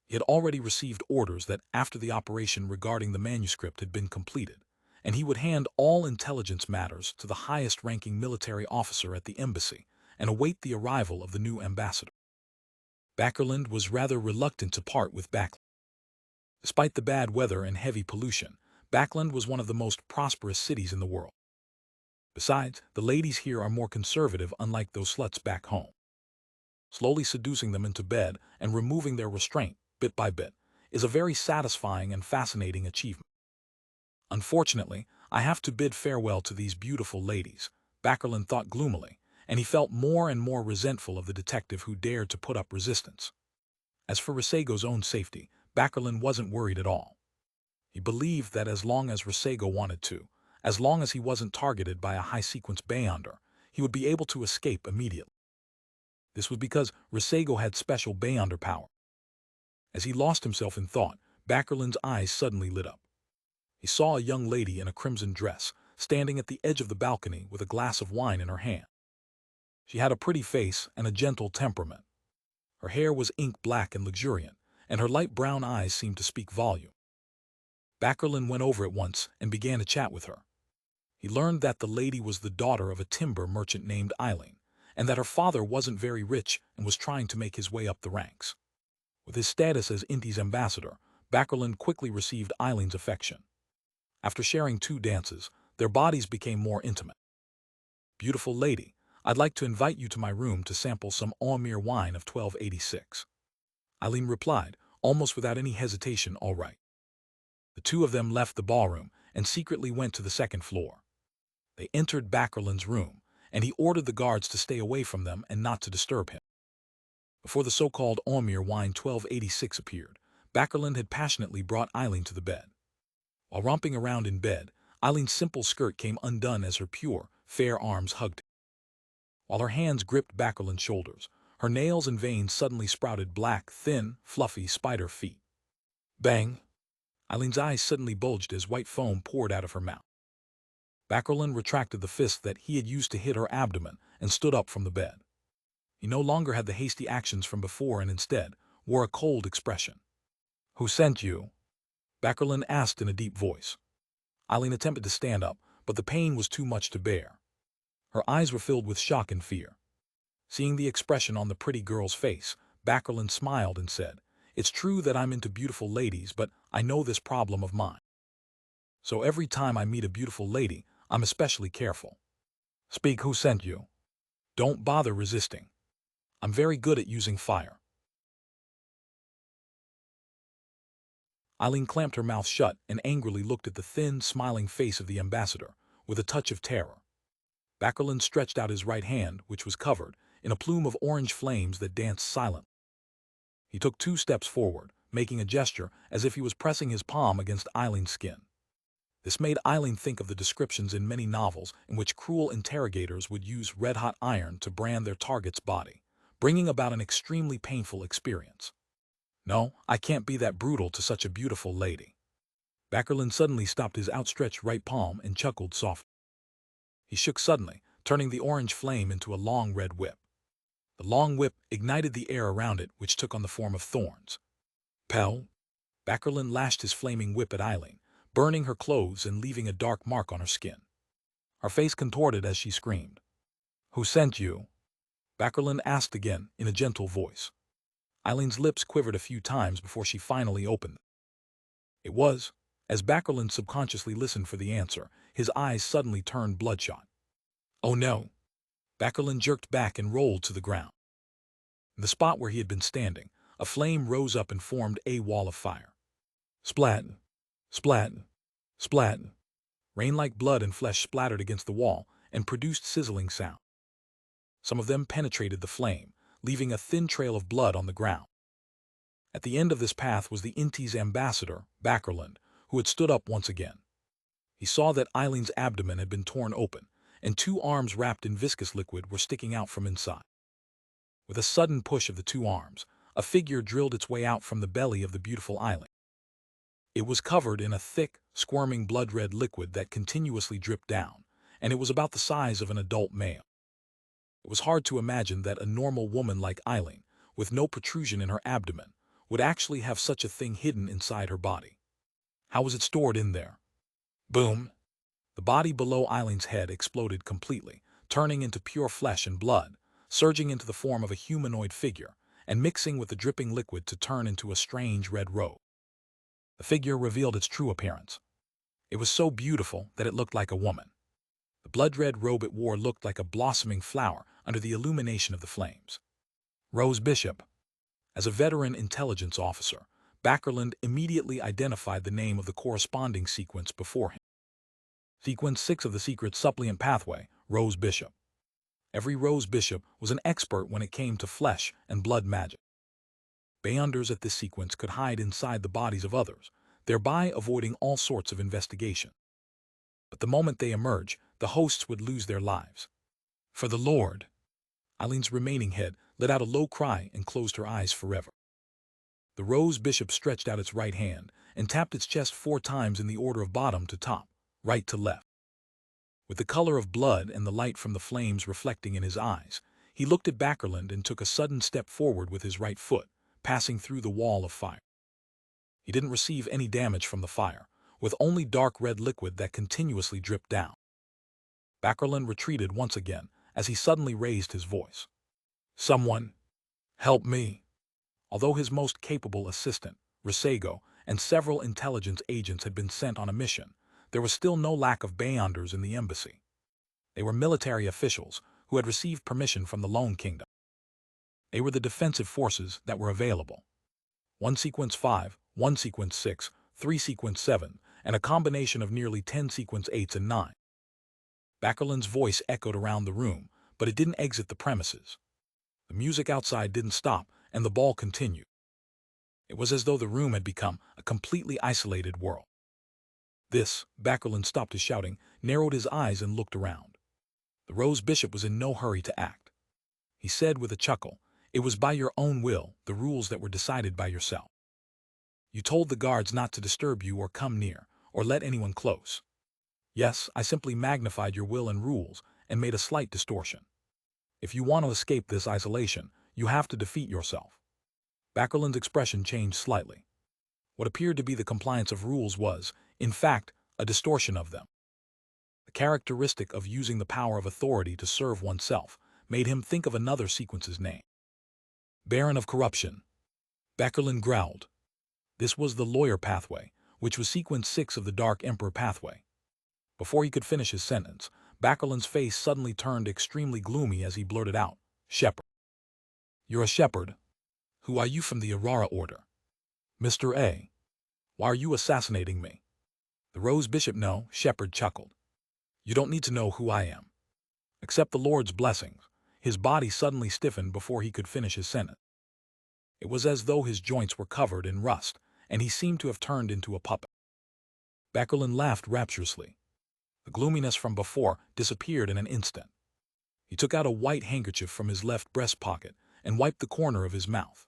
He had already received orders that after the operation regarding the manuscript had been completed, and he would hand all intelligence matters to the highest-ranking military officer at the embassy and await the arrival of the new ambassador. Bakerlin was rather reluctant to part with Backland. Despite the bad weather and heavy pollution, Backland was one of the most prosperous cities in the world. Besides, the ladies here are more conservative, unlike those sluts back home. Slowly seducing them into bed and removing their restraint, bit by bit, is a very satisfying and fascinating achievement. Unfortunately, I have to bid farewell to these beautiful ladies, Bakerlin thought gloomily, and he felt more and more resentful of the detective who dared to put up resistance. As for Risego's own safety, Bakerlin wasn't worried at all. He believed that as long as Risego wanted to, as long as he wasn't targeted by a high-sequence Beyonder, he would be able to escape immediately. This was because Risego had special Beyonder power. As he lost himself in thought, Bakerlin's eyes suddenly lit up. He saw a young lady in a crimson dress, standing at the edge of the balcony with a glass of wine in her hand. She had a pretty face and a gentle temperament. Her hair was ink-black and luxuriant, and her light brown eyes seemed to speak volume. Bakerlin went over at once and began to chat with her. He learned that the lady was the daughter of a timber merchant named Eileen, and that her father wasn't very rich and was trying to make his way up the ranks. With his status as Inti's ambassador, Bakerlin quickly received Eileen's affection. After sharing 2 dances, their bodies became more intimate. "Beautiful lady, I'd like to invite you to my room to sample some Almere wine of 1286. Eileen replied, almost without any hesitation, all right. The 2 of them left the ballroom and secretly went to the 2nd floor. They entered Bakerlin's room, and he ordered the guards to stay away from them and not to disturb him. Before the so-called Almere wine 1286 appeared, Backerland had passionately brought Eileen to the bed. While romping around in bed, Eileen's simple skirt came undone as her pure, fair arms hugged him. While her hands gripped Backerland's shoulders, her nails and veins suddenly sprouted black, thin, fluffy spider feet. Bang! Eileen's eyes suddenly bulged as white foam poured out of her mouth. Backerland retracted the fist that he had used to hit her abdomen and stood up from the bed. He no longer had the hasty actions from before and instead wore a cold expression. "Who sent you?" Backerland asked in a deep voice. Eileen attempted to stand up, but the pain was too much to bear. Her eyes were filled with shock and fear. Seeing the expression on the pretty girl's face, Backerland smiled and said, "It's true that I'm into beautiful ladies, but I know this problem of mine. So every time I meet a beautiful lady, I'm especially careful. Speak, who sent you? Don't bother resisting. I'm very good at using fire." Eileen clamped her mouth shut and angrily looked at the thin, smiling face of the ambassador, with a touch of terror. Backerland stretched out his right hand, which was covered in a plume of orange flames that danced silently. He took 2 steps forward, making a gesture as if he was pressing his palm against Eileen's skin. This made Eileen think of the descriptions in many novels in which cruel interrogators would use red-hot iron to brand their target's body, bringing about an extremely painful experience. "No, I can't be that brutal to such a beautiful lady." Backerland suddenly stopped his outstretched right palm and chuckled softly. He shook suddenly, turning the orange flame into a long red whip. The long whip ignited the air around it, which took on the form of thorns. "Pell!" Backerland lashed his flaming whip at Eileen, burning her clothes and leaving a dark mark on her skin. Her face contorted as she screamed. "Who sent you?" Backerland asked again, in a gentle voice. Eileen's lips quivered a few times before she finally opened them. It was, as Backerland subconsciously listened for the answer, his eyes suddenly turned bloodshot. "Oh no!" Backerland jerked back and rolled to the ground. In the spot where he had been standing, a flame rose up and formed a wall of fire. Splat! Splat! Splat! Rain like blood and flesh splattered against the wall and produced sizzling sound. Some of them penetrated the flame, leaving a thin trail of blood on the ground. At the end of this path was the Inti's ambassador, Backerland, who had stood up once again. He saw that Eileen's abdomen had been torn open, and 2 arms wrapped in viscous liquid were sticking out from inside. With a sudden push of the 2 arms, a figure drilled its way out from the belly of the beautiful Eileen. It was covered in a thick, squirming blood-red liquid that continuously dripped down, and it was about the size of an adult male. It was hard to imagine that a normal woman like Eileen, with no protrusion in her abdomen, would actually have such a thing hidden inside her body. How was it stored in there? Boom! The body below Eileen's head exploded completely, turning into pure flesh and blood, surging into the form of a humanoid figure, and mixing with the dripping liquid to turn into a strange red robe. The figure revealed its true appearance. It was so beautiful that it looked like a woman. The blood-red robe it wore looked like a blossoming flower under the illumination of the flames. Rose Bishop. As a veteran intelligence officer, Backerland immediately identified the name of the corresponding sequence before him. Sequence 6 of the secret suppliant pathway, Rose Bishop. Every Rose Bishop was an expert when it came to flesh and blood magic. Beyonders at this sequence could hide inside the bodies of others, thereby avoiding all sorts of investigation. But the moment they emerge, the hosts would lose their lives. "For the Lord!" Eileen's remaining head let out a low cry and closed her eyes forever. The Rose Bishop stretched out its right hand and tapped its chest 4 times in the order of bottom to top, right to left. With the color of blood and the light from the flames reflecting in his eyes, he looked at Backerland and took a sudden step forward with his right foot, passing through the wall of fire. He didn't receive any damage from the fire, with only dark red liquid that continuously dripped down. Backerland retreated once again as he suddenly raised his voice. "Someone, help me!" Although his most capable assistant, Risego, and several intelligence agents had been sent on a mission, there was still no lack of Beyonders in the embassy. They were military officials who had received permission from the Lone Kingdom. They were the defensive forces that were available. 1 Sequence 5, 1 Sequence 6, 3 Sequence 7, and a combination of nearly 10 Sequence 8s and 9. Backerland's voice echoed around the room, but it didn't exit the premises. The music outside didn't stop, and the ball continued. It was as though the room had become a completely isolated world. This, Backerland stopped his shouting, narrowed his eyes and looked around. The Rose Bishop was in no hurry to act. He said with a chuckle, "It was by your own will, the rules that were decided by yourself. You told the guards not to disturb you or come near, or let anyone close. Yes, I simply magnified your will and rules and made a slight distortion. If you want to escape this isolation, you have to defeat yourself." Backerland's expression changed slightly. What appeared to be the compliance of rules was, in fact, a distortion of them. The characteristic of using the power of authority to serve oneself made him think of another sequence's name. Baron of Corruption. Backerland growled. This was the lawyer pathway, which was sequence 6 of the Dark Emperor pathway. Before he could finish his sentence, Backerland's face suddenly turned extremely gloomy as he blurted out, "Shepherd. You're a shepherd. Who are you from the Aurora Order? Mr. A. Why are you assassinating me?" The Rose Bishop no, Shepherd chuckled. "You don't need to know who I am. Accept the Lord's blessings." His body suddenly stiffened before he could finish his sentence. It was as though his joints were covered in rust, and he seemed to have turned into a puppet. Backerland laughed rapturously. The gloominess from before disappeared in an instant. He took out a white handkerchief from his left breast pocket and wiped the corner of his mouth.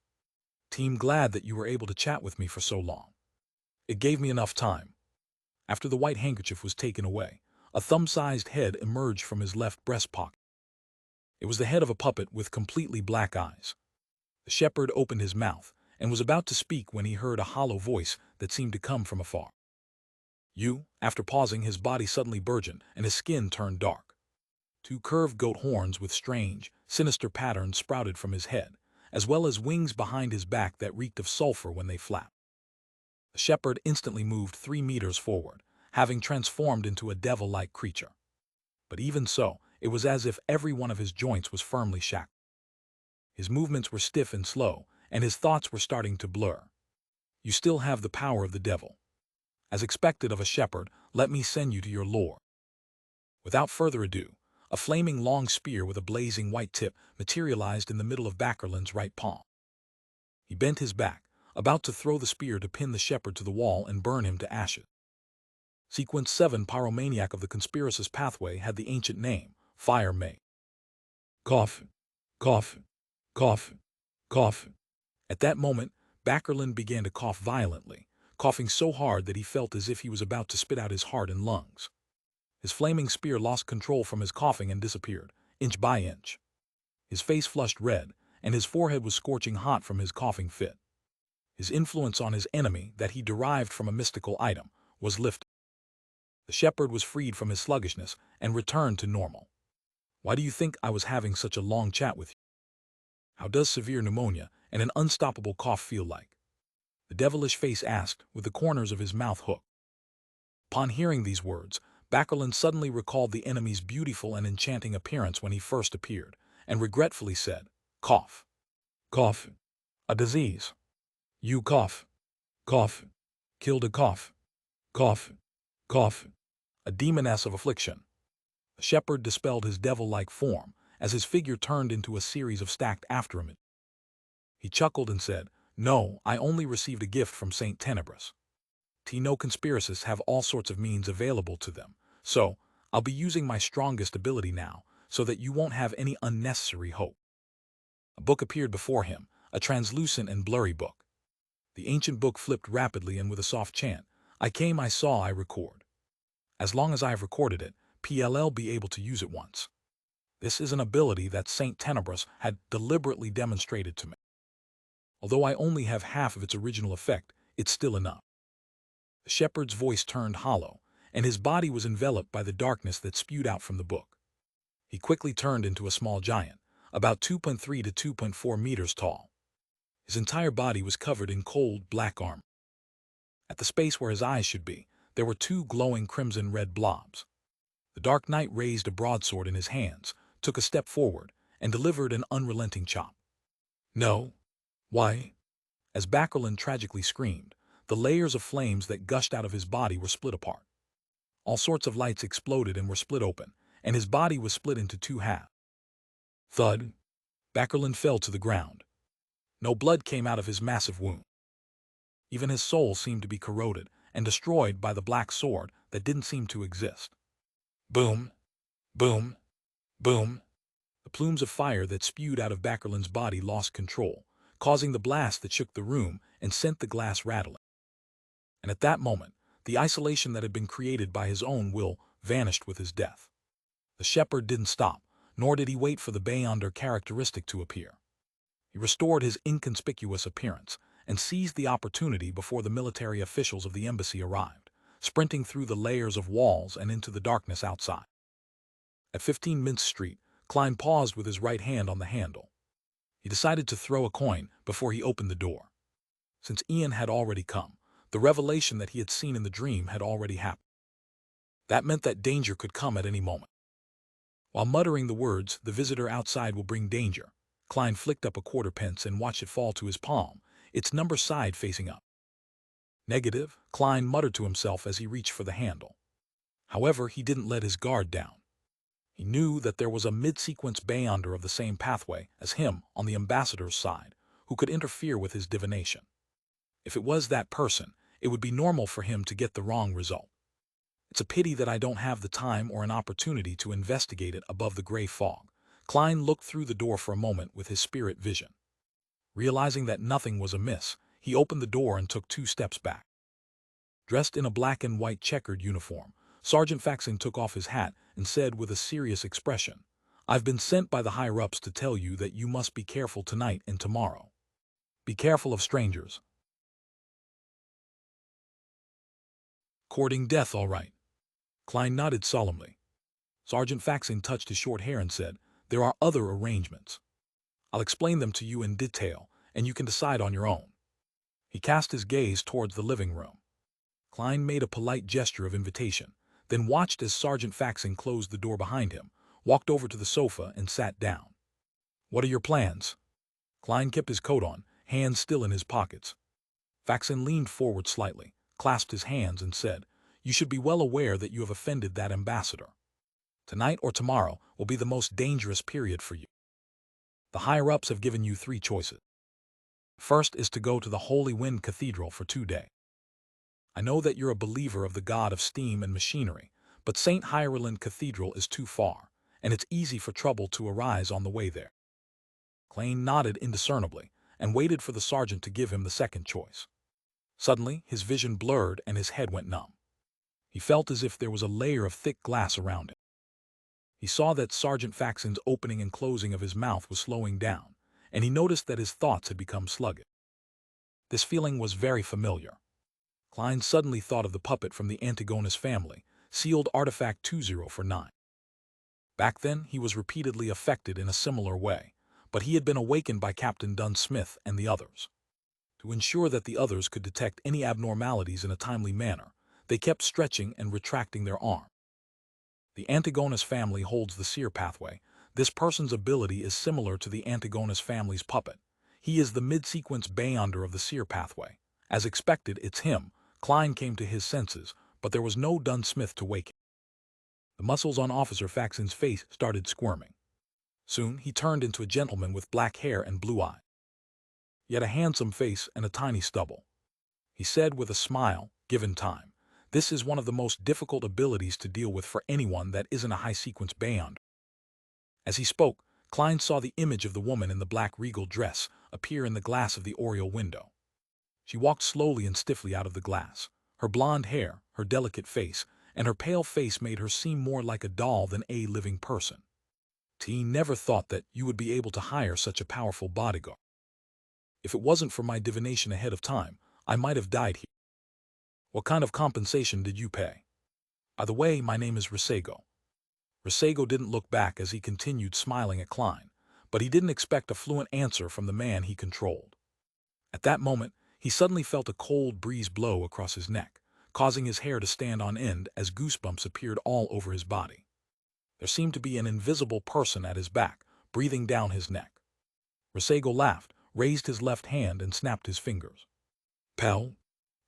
"Team, glad that you were able to chat with me for so long. It gave me enough time." After the white handkerchief was taken away, a thumb-sized head emerged from his left breast pocket. It was the head of a puppet with completely black eyes. The shepherd opened his mouth and was about to speak when he heard a hollow voice that seemed to come from afar. "You," after pausing, his body suddenly burgeoned and his skin turned dark. Two curved goat horns with strange, sinister patterns sprouted from his head, as well as wings behind his back that reeked of sulfur when they flapped. The shepherd instantly moved 3 meters forward, having transformed into a devil-like creature. But even so, it was as if every one of his joints was firmly shackled. His movements were stiff and slow, and his thoughts were starting to blur. "You still have the power of the devil. As expected of a shepherd, let me send you to your lord." Without further ado, a flaming long spear with a blazing white tip materialized in the middle of Backerland's right palm. He bent his back, about to throw the spear to pin the shepherd to the wall and burn him to ashes. Sequence 7 Pyromaniac of the Conspiracist pathway had the ancient name, Fire May. Cough, cough, cough, cough. At that moment, Backerland began to cough violently, coughing so hard that he felt as if he was about to spit out his heart and lungs. His flaming spear lost control from his coughing and disappeared, inch by inch. His face flushed red, and his forehead was scorching hot from his coughing fit. His influence on his enemy, that he derived from a mystical item, was lifted. The shepherd was freed from his sluggishness and returned to normal. "Why do you think I was having such a long chat with you? How does severe pneumonia and an unstoppable cough feel like?" the devilish face asked, with the corners of his mouth hooked. Upon hearing these words, Backerland suddenly recalled the enemy's beautiful and enchanting appearance when he first appeared, and regretfully said, "Cough. Cough. A disease. You cough. Cough. Killed a cough. Cough. Cough. A demoness of affliction." The shepherd dispelled his devil-like form as his figure turned into a series of stacked after-images. He chuckled and said, "No, I only received a gift from Saint Tenebris. No conspiracists have all sorts of means available to them, so I'll be using my strongest ability now so that you won't have any unnecessary hope." A book appeared before him, a translucent and blurry book. The ancient book flipped rapidly and with a soft chant, "I came, I saw, I record. As long as I have recorded it, PLL be able to use it once." This is an ability that Saint Tenebris had deliberately demonstrated to me. Although I only have half of its original effect, it's still enough. The shepherd's voice turned hollow, and his body was enveloped by the darkness that spewed out from the book. He quickly turned into a small giant, about 2.3 to 2.4 meters tall. His entire body was covered in cold, black armor. At the space where his eyes should be, there were 2 glowing crimson-red blobs. The Dark Knight raised a broadsword in his hands, took a step forward, and delivered an unrelenting chop. "No. Why?" As Backerland tragically screamed, the layers of flames that gushed out of his body were split apart. All sorts of lights exploded and were split open, and his body was split into 2 halves. Thud. Backerland fell to the ground. No blood came out of his massive wound. Even his soul seemed to be corroded and destroyed by the black sword that didn't seem to exist. Boom, boom, boom. The plumes of fire that spewed out of Backerland's body lost control, causing the blast that shook the room and sent the glass rattling. And at that moment, the isolation that had been created by his own will vanished with his death. The shepherd didn't stop, nor did he wait for the Beyonder characteristic to appear. He restored his inconspicuous appearance and seized the opportunity before the military officials of the embassy arrived, sprinting through the layers of walls and into the darkness outside. At 15 Mince Street, Klein paused with his right hand on the handle. He decided to throw a coin before he opened the door. Since Ian had already come, the revelation that he had seen in the dream had already happened. That meant that danger could come at any moment. While muttering the words, "The visitor outside will bring danger," Klein flicked up a quarter pence and watched it fall to his palm, its number side facing up. Negative, Klein muttered to himself as he reached for the handle. However, he didn't let his guard down. He knew that there was a mid-sequence Beyonder of the same pathway as him on the ambassador's side, who could interfere with his divination. If it was that person, it would be normal for him to get the wrong result. It's a pity that I don't have the time or an opportunity to investigate it above the gray fog. Klein looked through the door for a moment with his spirit vision. Realizing that nothing was amiss, he opened the door and took 2 steps back. Dressed in a black and white checkered uniform, Sergeant Faxon took off his hat and said with a serious expression, "I've been sent by the higher-ups to tell you that you must be careful tonight and tomorrow. Be careful of strangers. Courting death, all right." Klein nodded solemnly. Sergeant Faxon touched his short hair and said, "There are other arrangements. I'll explain them to you in detail, and you can decide on your own." He cast his gaze towards the living room. Klein made a polite gesture of invitation, then watched as Sergeant Faxon closed the door behind him, walked over to the sofa and sat down. "What are your plans?" Klein kept his coat on, hands still in his pockets. Faxon leaned forward slightly, clasped his hands and said, "You should be well aware that you have offended that ambassador. Tonight or tomorrow will be the most dangerous period for you. The higher-ups have given you 3 choices. First is to go to the Holy Wind Cathedral for 2 days. I know that you're a believer of the god of steam and machinery, but St. Hierolynd Cathedral is too far, and it's easy for trouble to arise on the way there." Klein nodded indiscernibly and waited for the sergeant to give him the second choice. Suddenly, his vision blurred and his head went numb. He felt as if there was a layer of thick glass around him. He saw that Sergeant Faxon's opening and closing of his mouth was slowing down, and he noticed that his thoughts had become sluggish. This feeling was very familiar. Klein suddenly thought of the puppet from the Antigonus family, sealed artifact 2049. Back then, he was repeatedly affected in a similar way, but he had been awakened by Captain Dunn Smith and the others. To ensure that the others could detect any abnormalities in a timely manner, they kept stretching and retracting their arm. The Antigonus family holds the seer pathway. This person's ability is similar to the Antigonus family's puppet. He is the mid-sequence Beyonder of the seer pathway. As expected, it's him. Klein came to his senses, but there was no Dunn Smith to wake him. The muscles on Officer Faxon's face started squirming. Soon he turned into a gentleman with black hair and blue eyes. He had a handsome face and a tiny stubble. He said with a smile, "Given time, this is one of the most difficult abilities to deal with for anyone that isn't a high-sequence Beyonder." As he spoke, Klein saw the image of the woman in the black regal dress appear in the glass of the oriel window. She walked slowly and stiffly out of the glass. Her blonde hair, her delicate face, and her pale face made her seem more like a doll than a living person. T never thought that you would be able to hire such a powerful bodyguard. If it wasn't for my divination ahead of time, I might have died here. What kind of compensation did you pay? By the way, my name is Risego. Risego didn't look back as he continued smiling at Klein, but he didn't expect a fluent answer from the man he controlled. At that moment, he suddenly felt a cold breeze blow across his neck, causing his hair to stand on end as goosebumps appeared all over his body. There seemed to be an invisible person at his back, breathing down his neck. Risego laughed, raised his left hand and snapped his fingers. Pell!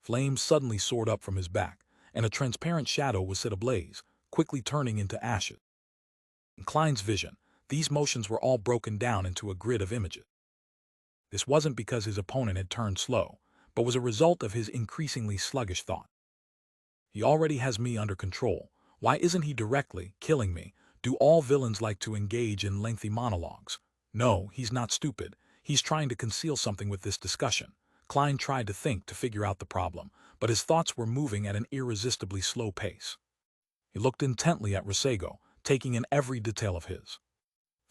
Flames suddenly soared up from his back, and a transparent shadow was set ablaze, quickly turning into ashes. In Klein's vision, these motions were all broken down into a grid of images. This wasn't because his opponent had turned slow, but was a result of his increasingly sluggish thought. He already has me under control. Why isn't he directly killing me? Do all villains like to engage in lengthy monologues? No, he's not stupid. He's trying to conceal something with this discussion. Klein tried to think to figure out the problem, but his thoughts were moving at an irresistibly slow pace. He looked intently at Risego, taking in every detail of his.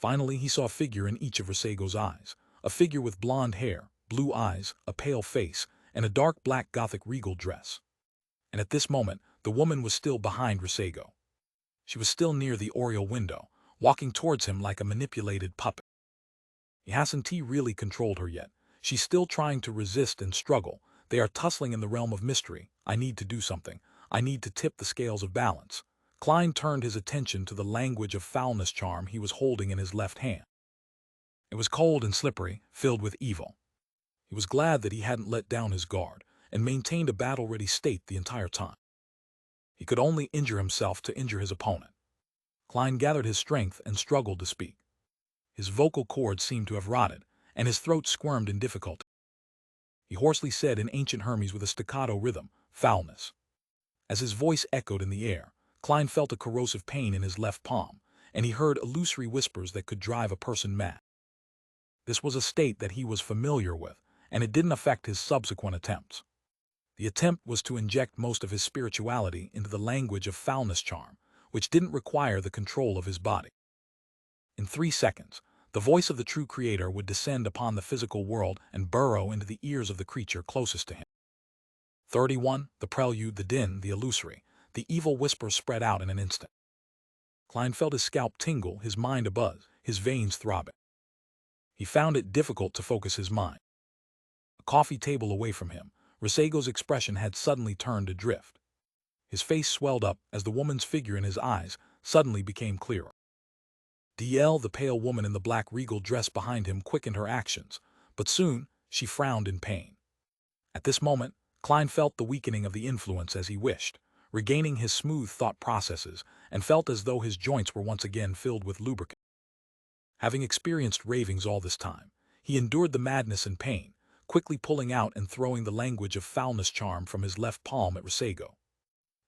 Finally, he saw a figure in each of Risego's eyes, a figure with blonde hair, blue eyes, a pale face, and a dark black Gothic regal dress. And at this moment, the woman was still behind Risego. She was still near the oriel window, walking towards him like a manipulated puppet. He hasn't really controlled her yet. She's still trying to resist and struggle. They are tussling in the realm of mystery. I need to do something. I need to tip the scales of balance. Klein turned his attention to the language of foulness charm he was holding in his left hand. It was cold and slippery, filled with evil. He was glad that he hadn't let down his guard and maintained a battle-ready state the entire time. He could only injure himself to injure his opponent. Klein gathered his strength and struggled to speak. His vocal cords seemed to have rotted, and his throat squirmed in difficulty. He hoarsely said in ancient Hermes with a staccato rhythm, "Foulness." As his voice echoed in the air, Klein felt a corrosive pain in his left palm, and he heard illusory whispers that could drive a person mad. This was a state that he was familiar with, and it didn't affect his subsequent attempts. The attempt was to inject most of his spirituality into the language of foulness charm, which didn't require the control of his body. In 3 seconds, the voice of the true creator would descend upon the physical world and burrow into the ears of the creature closest to him. 31. The prelude, the din, the illusory. The evil whisper spread out in an instant. Klein felt his scalp tingle, his mind abuzz, his veins throbbing. He found it difficult to focus his mind. A coffee table away from him, Risego's expression had suddenly turned adrift. His face swelled up as the woman's figure in his eyes suddenly became clearer. DL, the pale woman in the black regal dress behind him, quickened her actions, but soon she frowned in pain. At this moment, Klein felt the weakening of the influence as he wished, regaining his smooth thought processes, and felt as though his joints were once again filled with lubricant. Having experienced ravings all this time, he endured the madness and pain, quickly pulling out and throwing the language of foulness charm from his left palm at Risego.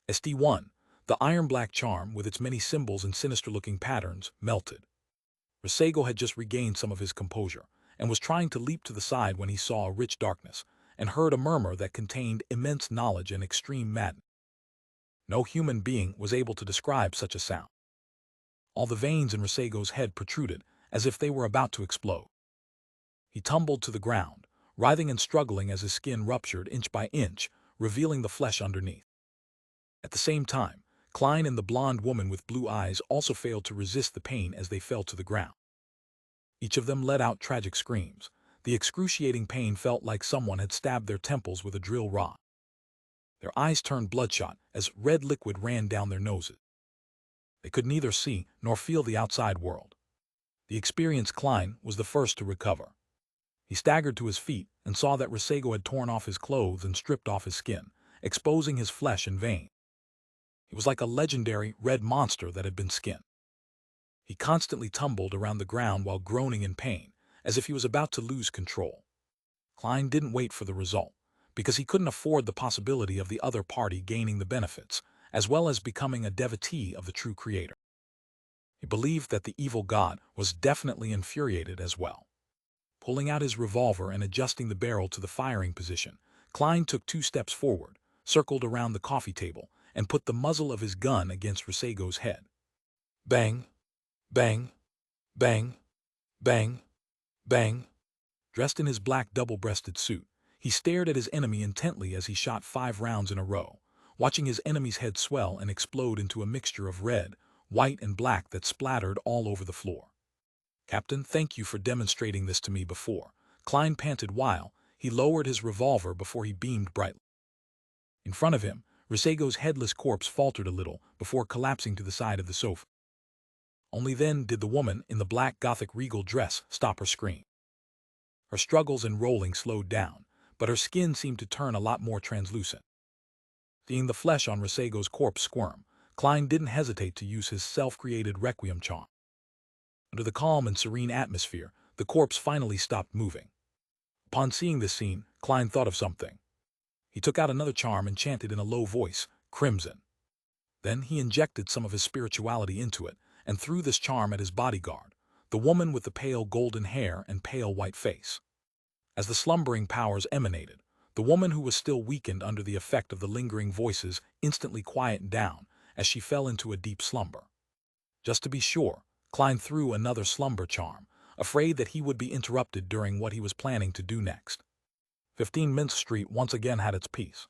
SD1, the iron-black charm, with its many symbols and sinister-looking patterns, melted. Risego had just regained some of his composure, and was trying to leap to the side when he saw a rich darkness, and heard a murmur that contained immense knowledge and extreme madness. No human being was able to describe such a sound. All the veins in Risego's head protruded, as if they were about to explode. He tumbled to the ground, writhing and struggling as his skin ruptured inch by inch, revealing the flesh underneath. At the same time, Klein and the blonde woman with blue eyes also failed to resist the pain as they fell to the ground. Each of them let out tragic screams. The excruciating pain felt like someone had stabbed their temples with a drill rod. Their eyes turned bloodshot as red liquid ran down their noses. They could neither see nor feel the outside world. The experienced Klein was the first to recover. He staggered to his feet and saw that Risego had torn off his clothes and stripped off his skin, exposing his flesh and veins. He was like a legendary red monster that had been skinned. He constantly tumbled around the ground while groaning in pain, as if he was about to lose control. Klein didn't wait for the result, because he couldn't afford the possibility of the other party gaining the benefits, as well as becoming a devotee of the true creator. He believed that the evil god was definitely infuriated as well. Pulling out his revolver and adjusting the barrel to the firing position, Klein took 2 steps forward, circled around the coffee table, and put the muzzle of his gun against Risego's head. Bang, bang, bang, bang, bang. Dressed in his black double-breasted suit, he stared at his enemy intently as he shot 5 rounds in a row, watching his enemy's head swell and explode into a mixture of red, white, and black that splattered all over the floor. "Captain, thank you for demonstrating this to me before," Klein panted while he lowered his revolver before he beamed brightly. In front of him, Risego's headless corpse faltered a little before collapsing to the side of the sofa. Only then did the woman in the black Gothic regal dress stop her scream. Her struggles and rolling slowed down, but her skin seemed to turn a lot more translucent. Seeing the flesh on Risego's corpse squirm, Klein didn't hesitate to use his self-created requiem charm. Under the calm and serene atmosphere, the corpse finally stopped moving. Upon seeing this scene, Klein thought of something. He took out another charm and chanted in a low voice, "Crimson." Then he injected some of his spirituality into it and threw this charm at his bodyguard, the woman with the pale golden hair and pale white face. As the slumbering powers emanated, the woman who was still weakened under the effect of the lingering voices instantly quieted down as she fell into a deep slumber. Just to be sure, Klein threw another slumber charm, afraid that he would be interrupted during what he was planning to do next. 15 Mince Street once again had its peace.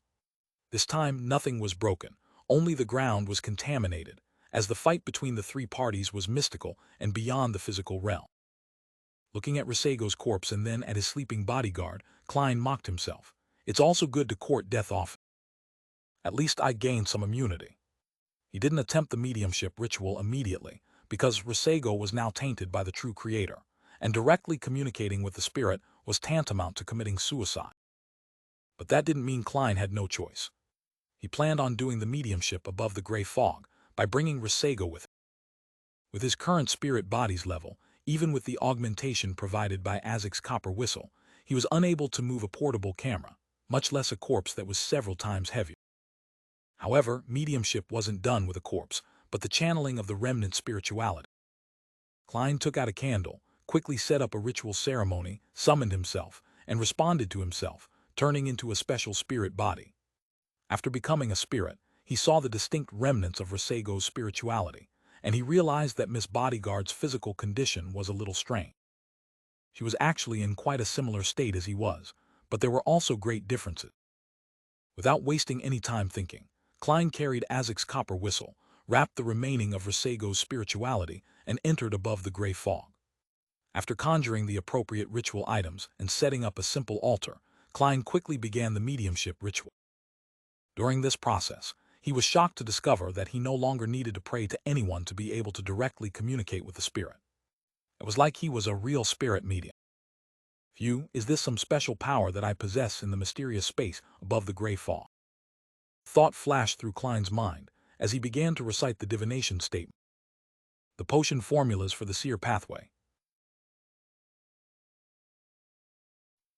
This time nothing was broken, only the ground was contaminated, as the fight between the three parties was mystical and beyond the physical realm. Looking at Risego's corpse and then at his sleeping bodyguard, Klein mocked himself. It's also good to court death often. At least I gained some immunity. He didn't attempt the mediumship ritual immediately, because Risego was now tainted by the true creator, and directly communicating with the spirit was tantamount to committing suicide. But that didn't mean Klein had no choice. He planned on doing the mediumship above the gray fog by bringing Risego with him. With his current spirit body's level, even with the augmentation provided by Azek's copper whistle, he was unable to move a portable camera, much less a corpse that was several times heavier. However, mediumship wasn't done with a corpse, but the channeling of the remnant spirituality. Klein took out a candle, quickly set up a ritual ceremony, summoned himself, and responded to himself, turning into a special spirit body. After becoming a spirit, he saw the distinct remnants of Risego's spirituality, and he realized that Miss Bodyguard's physical condition was a little strained. She was actually in quite a similar state as he was, but there were also great differences. Without wasting any time thinking, Klein carried Azek's copper whistle, wrapped the remaining of Risego's spirituality, and entered above the gray fog. After conjuring the appropriate ritual items and setting up a simple altar, Klein quickly began the mediumship ritual. During this process, he was shocked to discover that he no longer needed to pray to anyone to be able to directly communicate with the spirit. It was like he was a real spirit medium. Phew, is this some special power that I possess in the mysterious space above the gray fog? Thought flashed through Klein's mind as he began to recite the divination statement. The potion formulas for the seer pathway.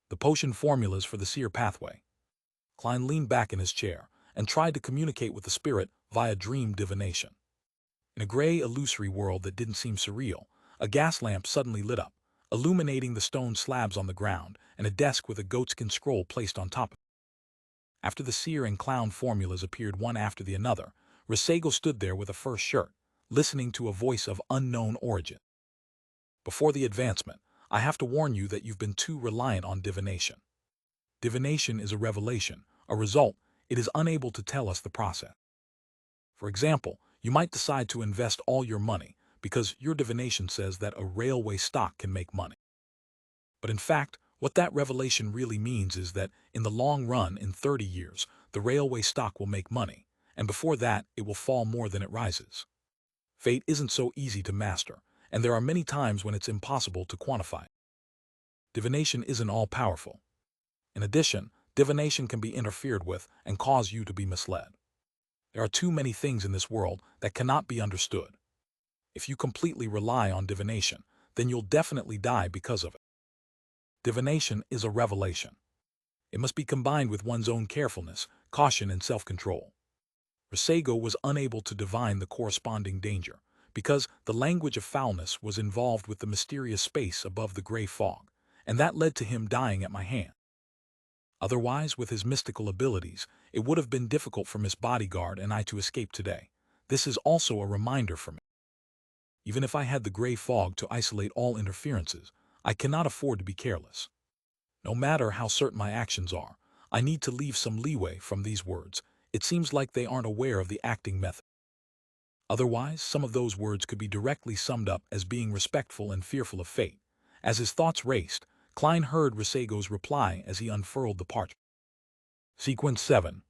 The potion formulas for the seer pathway. Klein leaned back in his chair and tried to communicate with the spirit via dream divination. In a gray, illusory world that didn't seem surreal, a gas lamp suddenly lit up, illuminating the stone slabs on the ground and a desk with a goatskin scroll placed on top of it. After the seer and clown formulas appeared one after the other, Risego stood there with a fur shirt, listening to a voice of unknown origin. Before the advancement, I have to warn you that you've been too reliant on divination. Divination is a revelation, a result. It is unable to tell us the process. For example, you might decide to invest all your money because your divination says that a railway stock can make money. But in fact, what that revelation really means is that in the long run, in 30 years, the railway stock will make money, and before that, it will fall more than it rises. Fate isn't so easy to master, and there are many times when it's impossible to quantify. Divination isn't all-powerful. In addition, divination can be interfered with and cause you to be misled. There are too many things in this world that cannot be understood. If you completely rely on divination, then you'll definitely die because of it. Divination is a revelation. It must be combined with one's own carefulness, caution, and self-control. Risego was unable to divine the corresponding danger, because the language of foulness was involved with the mysterious space above the gray fog, and that led to him dying at my hand. Otherwise, with his mystical abilities, it would have been difficult for Miss Bodyguard and I to escape today. This is also a reminder for me. Even if I had the gray fog to isolate all interferences, I cannot afford to be careless. No matter how certain my actions are, I need to leave some leeway from these words. It seems like they aren't aware of the acting method. Otherwise, some of those words could be directly summed up as being respectful and fearful of fate. As his thoughts raced, Klein heard Risego's reply as he unfurled the parchment. Sequence 7.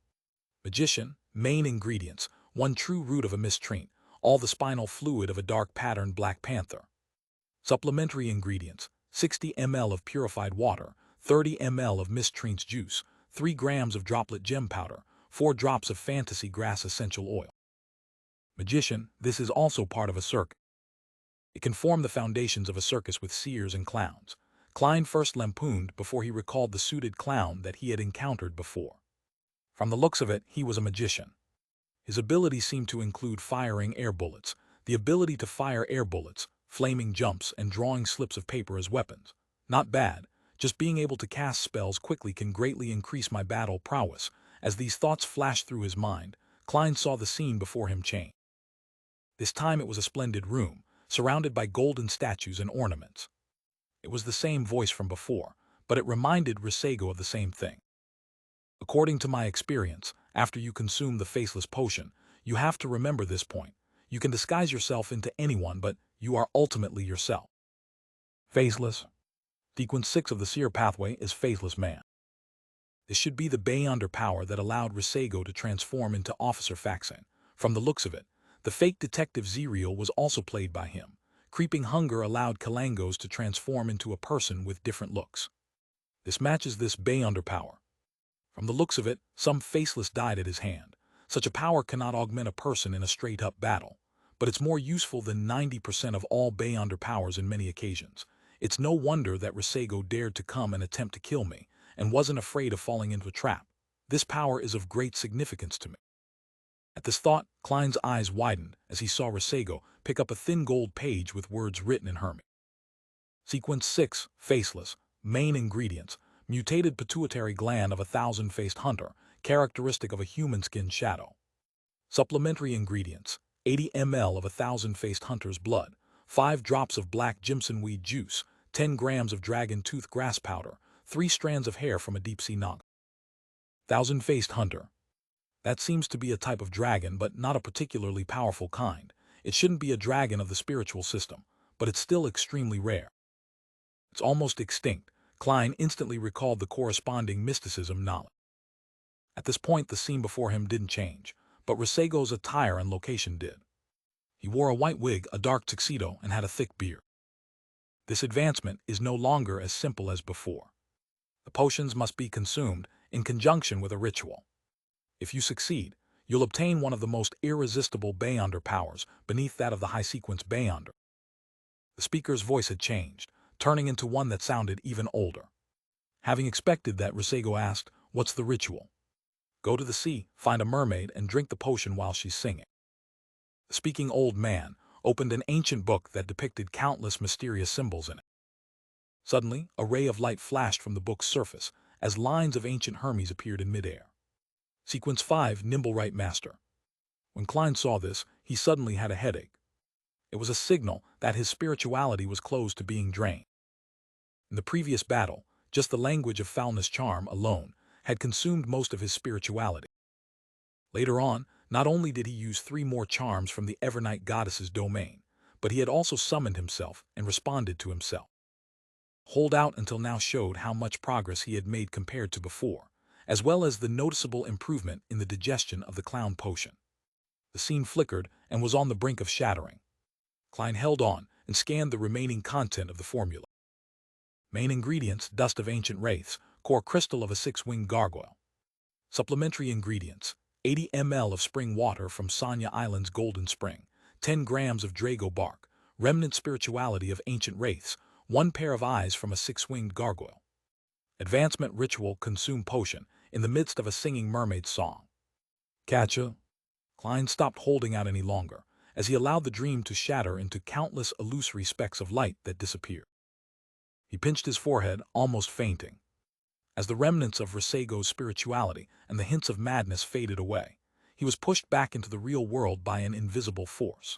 Magician, main ingredients, 1 true root of a mistrine, all the spinal fluid of a dark patterned black panther. Supplementary ingredients, 60 ml of purified water, 30 ml of mistrine's juice, 3 grams of droplet gem powder, 4 drops of fantasy grass essential oil. Magician, this is also part of a circus. It can form the foundations of a circus with seers and clowns. Klein first lampooned before he recalled the suited clown that he had encountered before. From the looks of it, he was a magician. His ability seemed to include firing air bullets, the ability to fire air bullets, flaming jumps, and drawing slips of paper as weapons. Not bad, just being able to cast spells quickly can greatly increase my battle prowess. As these thoughts flashed through his mind, Klein saw the scene before him change. This time it was a splendid room, surrounded by golden statues and ornaments. It was the same voice from before, but it reminded Risego of the same thing. According to my experience, after you consume the faceless potion, you have to remember this point. You can disguise yourself into anyone, but you are ultimately yourself. Faceless. Sequence 6 of the Seer Pathway is Faceless Man. This should be the Beyonder power that allowed Risego to transform into Officer Faxan. From the looks of it, the fake detective Zerial was also played by him. Creeping hunger allowed Kalangos to transform into a person with different looks. This matches this Beyonder power. From the looks of it, some faceless died at his hand. Such a power cannot augment a person in a straight-up battle, but it's more useful than 90% of all Beyonder powers in many occasions. It's no wonder that Risego dared to come and attempt to kill me, and wasn't afraid of falling into a trap. This power is of great significance to me. At this thought, Klein's eyes widened as he saw Risego pick up a thin gold page with words written in Hermit. Sequence 6, Faceless. Main ingredients: mutated pituitary gland of a thousand-faced hunter, characteristic of a human-skinned shadow. Supplementary ingredients: 80 ml of a thousand-faced hunter's blood, 5 drops of black Jimson weed juice, 10 grams of dragon tooth grass powder, 3 strands of hair from a deep-sea naga. Thousand-faced hunter. That seems to be a type of dragon, but not a particularly powerful kind. It shouldn't be a dragon of the spiritual system, but it's still extremely rare. It's almost extinct. Klein instantly recalled the corresponding mysticism knowledge. At this point, the scene before him didn't change, but Risego's attire and location did. He wore a white wig, a dark tuxedo, and had a thick beard. This advancement is no longer as simple as before. The potions must be consumed in conjunction with a ritual. If you succeed, you'll obtain one of the most irresistible Beyonder powers beneath that of the high-sequence Beyonder. The speaker's voice had changed, turning into one that sounded even older. Having expected that, Risego asked, "What's the ritual?" "Go to the sea, find a mermaid, and drink the potion while she's singing." The speaking old man opened an ancient book that depicted countless mysterious symbols in it. Suddenly, a ray of light flashed from the book's surface as lines of ancient Hermes appeared in midair. Sequence 5, Nimble Right Master. When Klein saw this, he suddenly had a headache. It was a signal that his spirituality was close to being drained. In the previous battle, just the language of foulness charm alone had consumed most of his spirituality. Later on, not only did he use 3 more charms from the Evernight goddess's domain, but he had also summoned himself and responded to himself. Hold Out until now showed how much progress he had made compared to before, as well as the noticeable improvement in the digestion of the clown potion. The scene flickered and was on the brink of shattering. Klein held on and scanned the remaining content of the formula. Main ingredients: dust of ancient wraiths, core crystal of a 6-winged gargoyle. Supplementary ingredients: 80 ml of spring water from Sanya Island's Golden Spring, 10 grams of Drago bark, remnant spirituality of ancient wraiths, 1 pair of eyes from a 6-winged gargoyle. Advancement ritual: consume potion in the midst of a singing mermaid song. Catcha. Klein stopped holding out any longer, as he allowed the dream to shatter into countless illusory specks of light that disappeared. He pinched his forehead, almost fainting. As the remnants of Risego's spirituality and the hints of madness faded away, he was pushed back into the real world by an invisible force.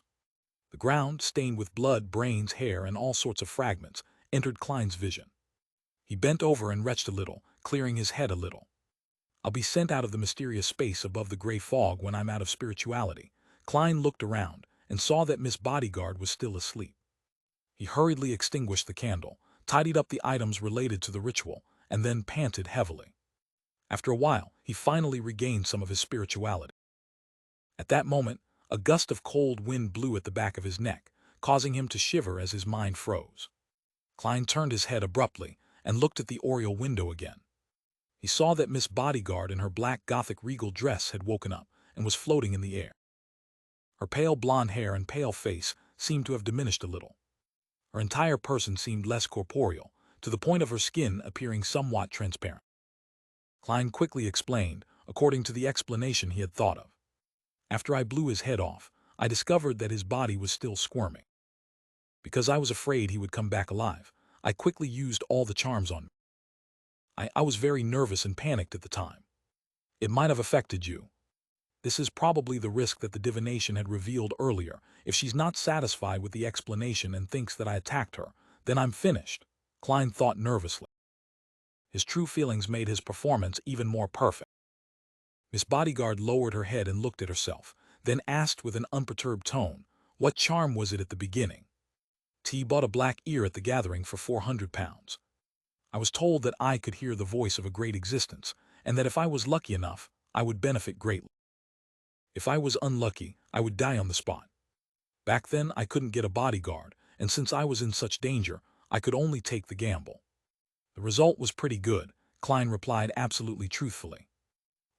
The ground, stained with blood, brains, hair, and all sorts of fragments, entered Klein's vision. He bent over and retched a little, clearing his head a little. "I'll be sent out of the mysterious space above the gray fog when I'm out of spirituality." Klein looked around and saw that Miss Bodyguard was still asleep. He hurriedly extinguished the candle, tidied up the items related to the ritual, and then panted heavily. After a while, he finally regained some of his spirituality. At that moment, a gust of cold wind blew at the back of his neck, causing him to shiver as his mind froze. Klein turned his head abruptly and looked at the oriel window again. He saw that Miss Bodyguard in her black Gothic regal dress had woken up and was floating in the air. Her pale blonde hair and pale face seemed to have diminished a little. Her entire person seemed less corporeal, to the point of her skin appearing somewhat transparent. Klein quickly explained, according to the explanation he had thought of. After I blew his head off, I discovered that his body was still squirming. Because I was afraid he would come back alive, I quickly used all the charms on me. I was very nervous and panicked at the time. It might have affected you. This is probably the risk that the divination had revealed earlier. If she's not satisfied with the explanation and thinks that I attacked her, then I'm finished, Klein thought nervously. His true feelings made his performance even more perfect. Miss Bodyguard lowered her head and looked at herself, then asked with an unperturbed tone, "What charm was it at the beginning?" T bought a black ear at the gathering for 400 pounds. I was told that I could hear the voice of a great existence, and that if I was lucky enough, I would benefit greatly. If I was unlucky, I would die on the spot. Back then, I couldn't get a bodyguard, and since I was in such danger, I could only take the gamble. The result was pretty good, Klein replied absolutely truthfully.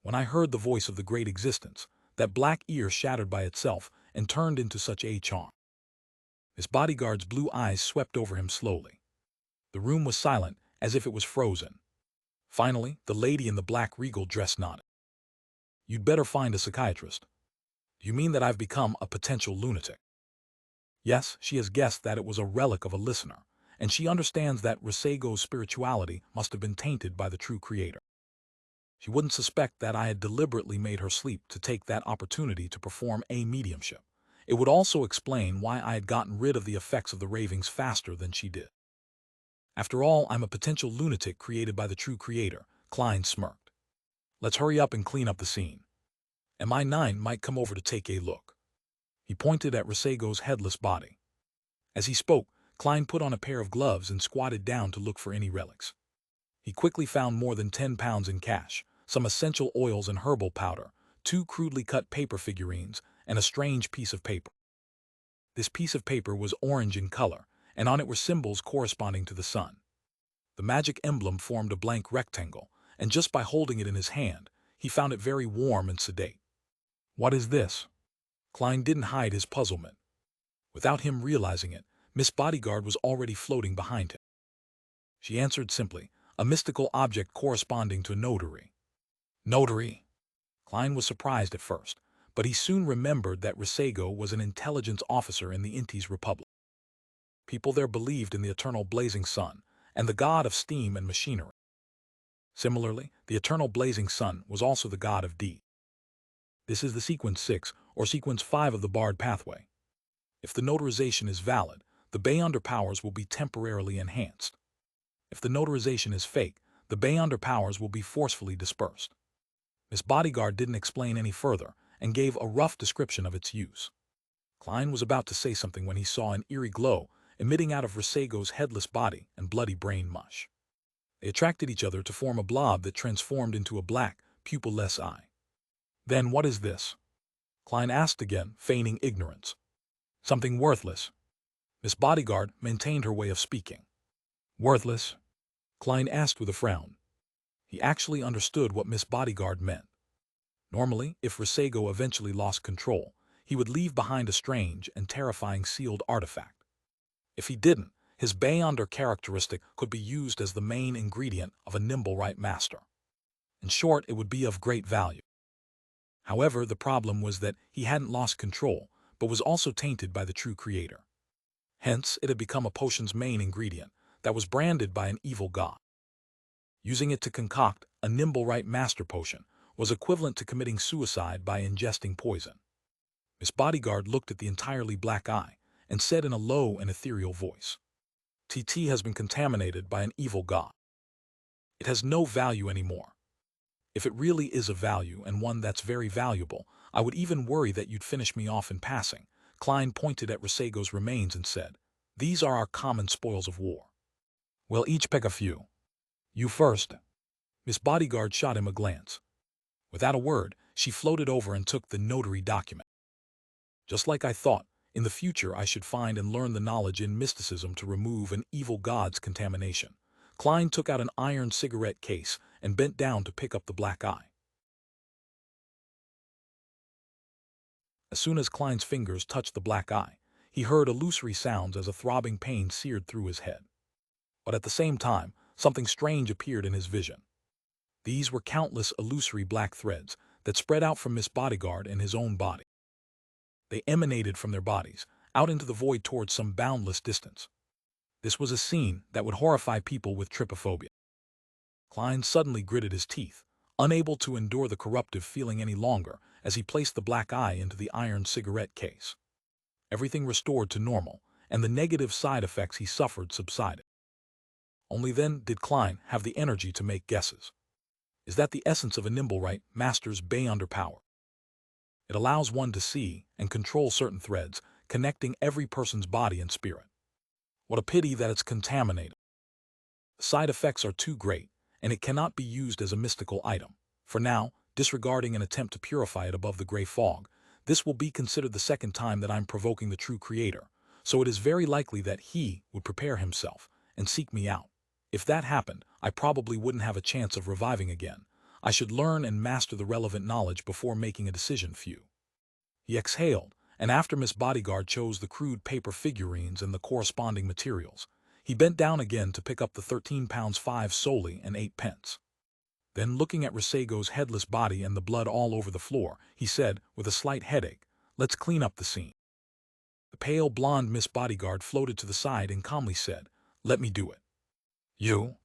When I heard the voice of the great existence, that black ear shattered by itself and turned into such a charm. His bodyguard's blue eyes swept over him slowly. The room was silent, as if it was frozen. Finally, the lady in the black regal dress nodded. "You'd better find a psychiatrist." "You mean that I've become a potential lunatic?" Yes, she has guessed that it was a relic of a listener, and she understands that Risego's spirituality must have been tainted by the true creator. She wouldn't suspect that I had deliberately made her sleep to take that opportunity to perform a mediumship. It would also explain why I had gotten rid of the effects of the ravings faster than she did. After all, I'm a potential lunatic created by the true creator, Klein smirked. Let's hurry up and clean up the scene. MI9 might come over to take a look. He pointed at Risego's headless body. As he spoke, Klein put on a pair of gloves and squatted down to look for any relics. He quickly found more than 10 pounds in cash, some essential oils and herbal powder, 2 crudely cut paper figurines, and a strange piece of paper. This piece of paper was orange in color, and on it were symbols corresponding to the sun. The magic emblem formed a blank rectangle, and just by holding it in his hand, he found it very warm and sedate. What is this? Klein didn't hide his puzzlement. Without him realizing it, Miss Bodyguard was already floating behind him. She answered simply, a mystical object corresponding to a notary. Notary? Klein was surprised at first, but he soon remembered that Risego was an intelligence officer in the Intis Republic. People there believed in the eternal blazing sun and the god of steam and machinery. Similarly, the eternal blazing sun was also the god of deed. This is the sequence 6 or sequence 5 of the barred pathway. If the notarization is valid, the Beyonder powers will be temporarily enhanced. If the notarization is fake, the Beyonder powers will be forcefully dispersed. Miss Bodyguard didn't explain any further and gave a rough description of its use. Klein was about to say something when he saw an eerie glow emitting out of Risego's headless body and bloody brain mush. They attracted each other to form a blob that transformed into a black, pupil-less eye. Then what is this? Klein asked again, feigning ignorance. Something worthless. Miss Bodyguard maintained her way of speaking. Worthless? Klein asked with a frown. He actually understood what Miss Bodyguard meant. Normally, if Risego eventually lost control, he would leave behind a strange and terrifying sealed artifact. If he didn't, his Beyonder characteristic could be used as the main ingredient of a nimble right master. In short, it would be of great value. However, the problem was that he hadn't lost control, but was also tainted by the true creator. Hence, it had become a potion's main ingredient that was branded by an evil god. Using it to concoct a nimble right master potion was equivalent to committing suicide by ingesting poison. Miss Bodyguard looked at the entirely black eye and said in a low and ethereal voice, "TT has been contaminated by an evil god. It has no value anymore. If it really is a value and one that's very valuable, I would even worry that you'd finish me off in passing." Klein pointed at Risego's remains and said, "These are our common spoils of war. We'll each pick a few. You first." Miss Bodyguard shot him a glance. Without a word, she floated over and took the notary document. Just like I thought, in the future I should find and learn the knowledge in mysticism to remove an evil god's contamination. Klein took out an iron cigarette case and bent down to pick up the black eye. As soon as Klein's fingers touched the black eye, he heard illusory sounds as a throbbing pain seared through his head. But at the same time, something strange appeared in his vision. These were countless illusory black threads that spread out from Miss Bodyguard and his own body. They emanated from their bodies, out into the void towards some boundless distance. This was a scene that would horrify people with trypophobia. Klein suddenly gritted his teeth, unable to endure the corruptive feeling any longer as he placed the black eye into the iron cigarette case. Everything restored to normal, and the negative side effects he suffered subsided. Only then did Klein have the energy to make guesses. Is that the essence of a Nimblewright Master's Beyonder power? It allows one to see and control certain threads, connecting every person's body and spirit. What a pity that it's contaminated. The side effects are too great, and it cannot be used as a mystical item. For now, disregarding an attempt to purify it above the gray fog, this will be considered the second time that I'm provoking the true creator, so it is very likely that he would prepare himself and seek me out. If that happened, I probably wouldn't have a chance of reviving again. I should learn and master the relevant knowledge before making a decision. Few. He exhaled, and after Miss Bodyguard chose the crude paper figurines and the corresponding materials, he bent down again to pick up the 13 pounds 5 solely and 8 pence. Then, looking at Risego's headless body and the blood all over the floor, he said, with a slight headache, "Let's clean up the scene." The pale blonde Miss Bodyguard floated to the side and calmly said, "Let me do it." "You?"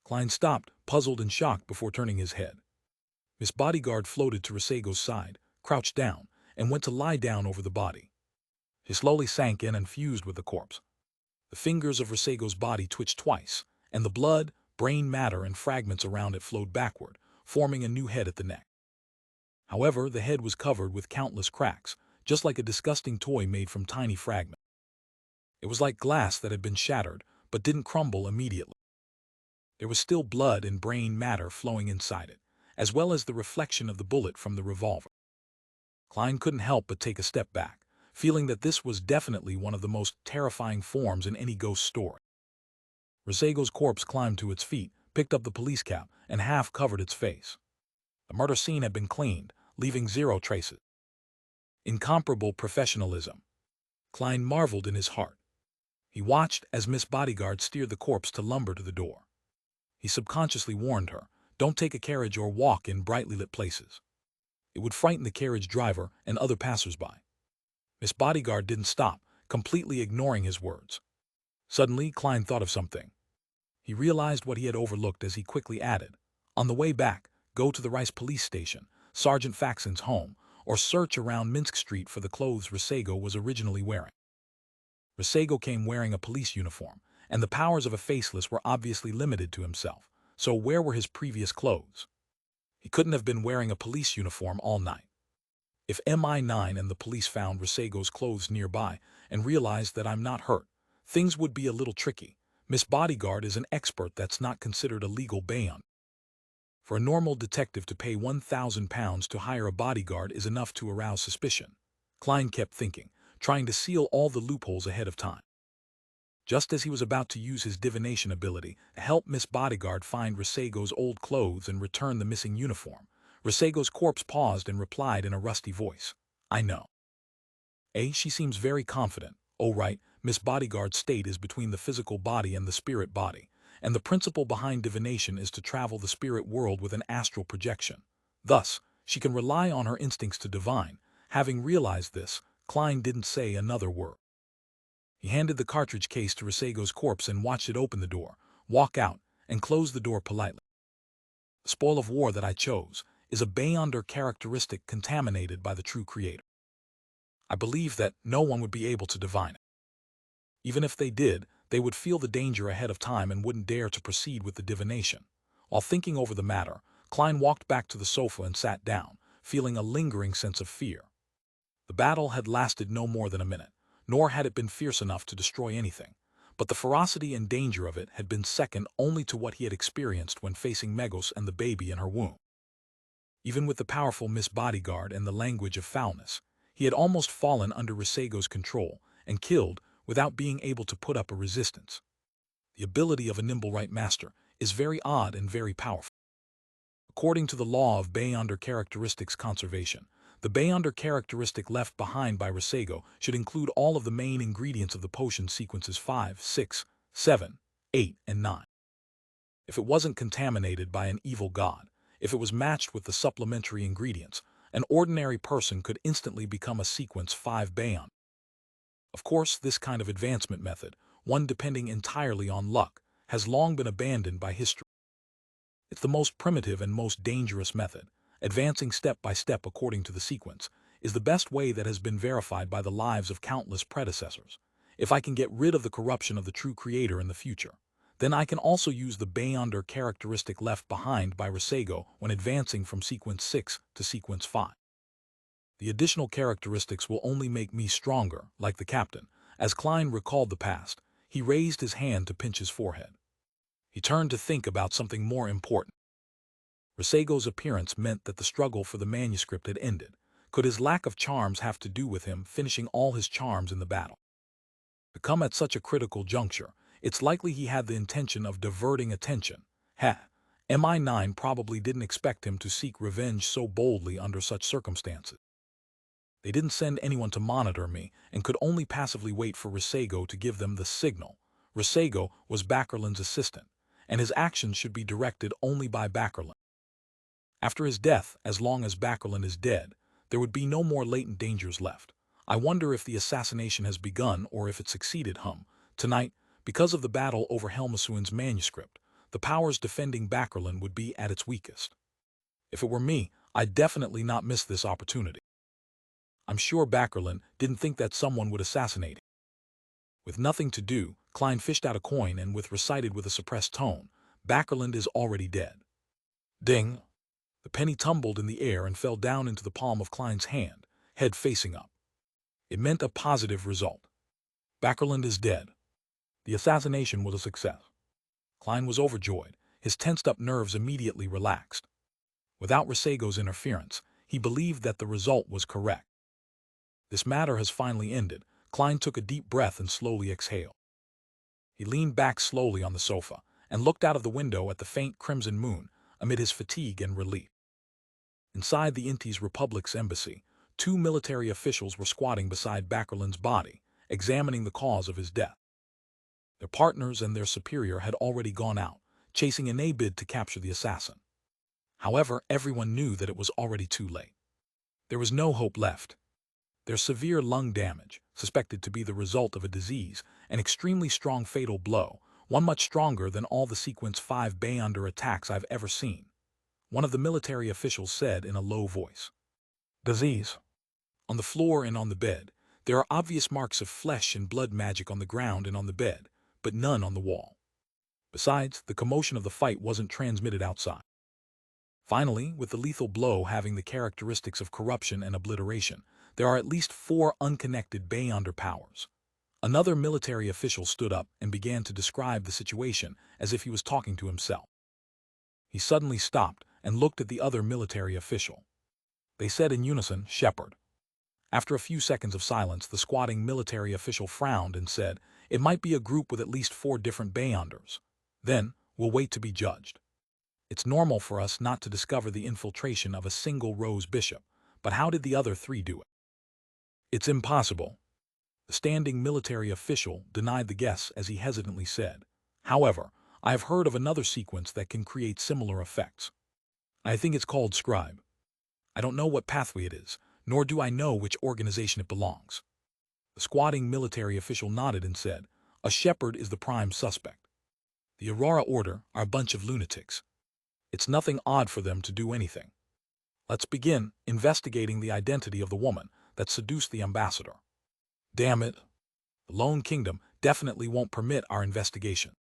Klein stopped, puzzled and shocked before turning his head. Miss Bodyguard floated to Risego's side, crouched down, and went to lie down over the body. He slowly sank in and fused with the corpse. The fingers of Risego's body twitched twice, and the blood, brain matter, and fragments around it flowed backward, forming a new head at the neck. However, the head was covered with countless cracks, just like a disgusting toy made from tiny fragments. It was like glass that had been shattered, but didn't crumble immediately. There was still blood and brain matter flowing inside it, as well as the reflection of the bullet from the revolver. Klein couldn't help but take a step back, feeling that this was definitely one of the most terrifying forms in any ghost story. Risego's corpse climbed to its feet, picked up the police cap, and half covered its face. The murder scene had been cleaned, leaving zero traces. Incomparable professionalism. Klein marveled in his heart. He watched as Miss Bodyguard steered the corpse to lumber to the door. He subconsciously warned her, "Don't take a carriage or walk in brightly lit places. It would frighten the carriage driver and other passers-by." Miss Bodyguard didn't stop, completely ignoring his words. Suddenly, Klein thought of something. He realized what he had overlooked as he quickly added, "On the way back, go to the Rice police station, Sergeant Faxon's home, or search around Minsk Street for the clothes Risego was originally wearing." Risego came wearing a police uniform, and the powers of a faceless were obviously limited to himself, so where were his previous clothes? He couldn't have been wearing a police uniform all night. If MI9 and the police found Risego's clothes nearby and realized that I'm not hurt, things would be a little tricky. Miss Bodyguard is an expert that's not considered a legal beyond. For a normal detective to pay £1,000 to hire a bodyguard is enough to arouse suspicion. Klein kept thinking, trying to seal all the loopholes ahead of time. Just as he was about to use his divination ability to help Miss Bodyguard find Risego's old clothes and return the missing uniform, Risego's corpse paused and replied in a rusty voice, "I know." She seems very confident. "Oh right, Miss Bodyguard's state is between the physical body and the spirit body, and the principle behind divination is to travel the spirit world with an astral projection. Thus, she can rely on her instincts to divine." Having realized this, Klein didn't say another word. He handed the cartridge case to Risego's corpse and watched it open the door, walk out, and close the door politely. "The spoil of war that I chose is a Beyonder characteristic contaminated by the true creator. I believe that no one would be able to divine it. Even if they did, they would feel the danger ahead of time and wouldn't dare to proceed with the divination." While thinking over the matter, Klein walked back to the sofa and sat down, feeling a lingering sense of fear. The battle had lasted no more than a minute, nor had it been fierce enough to destroy anything, but the ferocity and danger of it had been second only to what he had experienced when facing Megos and the baby in her womb. Even with the powerful Miss Bodyguard and the language of foulness, he had almost fallen under Risego's control and killed without being able to put up a resistance. The ability of a Nimblewright Master is very odd and very powerful. According to the law of Beyonder characteristics conservation, the Beyonder characteristic left behind by Risego should include all of the main ingredients of the potion sequences 5, 6, 7, 8, and 9. If it wasn't contaminated by an evil god, If it was matched with the supplementary ingredients, an ordinary person could instantly become a sequence 5 Bayon. Of course, this kind of advancement method, one depending entirely on luck, has long been abandoned by history. It's the most primitive and most dangerous method. Advancing step by step according to the sequence is the best way that has been verified by the lives of countless predecessors. If I can get rid of the corruption of the true creator in the future, then I can also use the Bayonder characteristic left behind by Resego when advancing from sequence 6 to sequence 5. The additional characteristics will only make me stronger, like the captain. As Klein recalled the past, he raised his hand to pinch his forehead. He turned to think about something more important. Resego's appearance meant that the struggle for the manuscript had ended. Could his lack of charms have to do with him finishing all his charms in the battle? To come at such a critical juncture, it's likely he had the intention of diverting attention. MI9 probably didn't expect him to seek revenge so boldly under such circumstances. They didn't send anyone to monitor me and could only passively wait for Resego to give them the signal. Resego was Backerland's assistant, and his actions should be directed only by Backerland. After his death, as long as Backerland is dead, there would be no more latent dangers left. I wonder if the assassination has begun or if it succeeded. Tonight, because of the battle over Helmasuin's manuscript, the powers defending Backerland would be at its weakest. If it were me, I'd definitely not miss this opportunity. I'm sure Backerland didn't think that someone would assassinate him. With nothing to do, Klein fished out a coin and recited with a suppressed tone, "Backerland is already dead." Ding! The penny tumbled in the air and fell down into the palm of Klein's hand, head facing up. It meant a positive result. Backerland is dead. The assassination was a success. Klein was overjoyed. His tensed-up nerves immediately relaxed. Without Resego's interference, he believed that the result was correct. This matter has finally ended. Klein took a deep breath and slowly exhaled. He leaned back slowly on the sofa and looked out of the window at the faint crimson moon amid his fatigue and relief. Inside the Inti's Republic's embassy, 2 military officials were squatting beside Backerland's body, examining the cause of his death. Their partners and their superior had already gone out, chasing a bid to capture the assassin. However, everyone knew that it was already too late. There was no hope left. Their severe lung damage, suspected to be the result of a disease, an extremely strong fatal blow, one much stronger than all the sequence 5 Bayonder attacks I've ever seen. One of the military officials said in a low voice. Disease. On the floor and on the bed, there are obvious marks of flesh and blood magic on the ground and on the bed, but none on the wall. Besides, the commotion of the fight wasn't transmitted outside. Finally, with the lethal blow having the characteristics of corruption and obliteration, there are at least 4 unconnected Bayonder powers. Another military official stood up and began to describe the situation as if he was talking to himself. He suddenly stopped and looked at the other military official. They said in unison, "Shepherd." After a few seconds of silence, the squatting military official frowned and said, "It might be a group with at least 4 different Bayonders. Then, we'll wait to be judged. It's normal for us not to discover the infiltration of a single Rose Bishop, but how did the other 3 do it?" "It's impossible." The standing military official denied the guess as he hesitantly said, "However, I have heard of another sequence that can create similar effects. I think it's called Scribe. I don't know what pathway it is, nor do I know which organization it belongs." The squatting military official nodded and said, "A shepherd is the prime suspect. The Aurora Order are a bunch of lunatics. It's nothing odd for them to do anything. Let's begin investigating the identity of the woman that seduced the ambassador. Damn it, the Lone Kingdom definitely won't permit our investigation.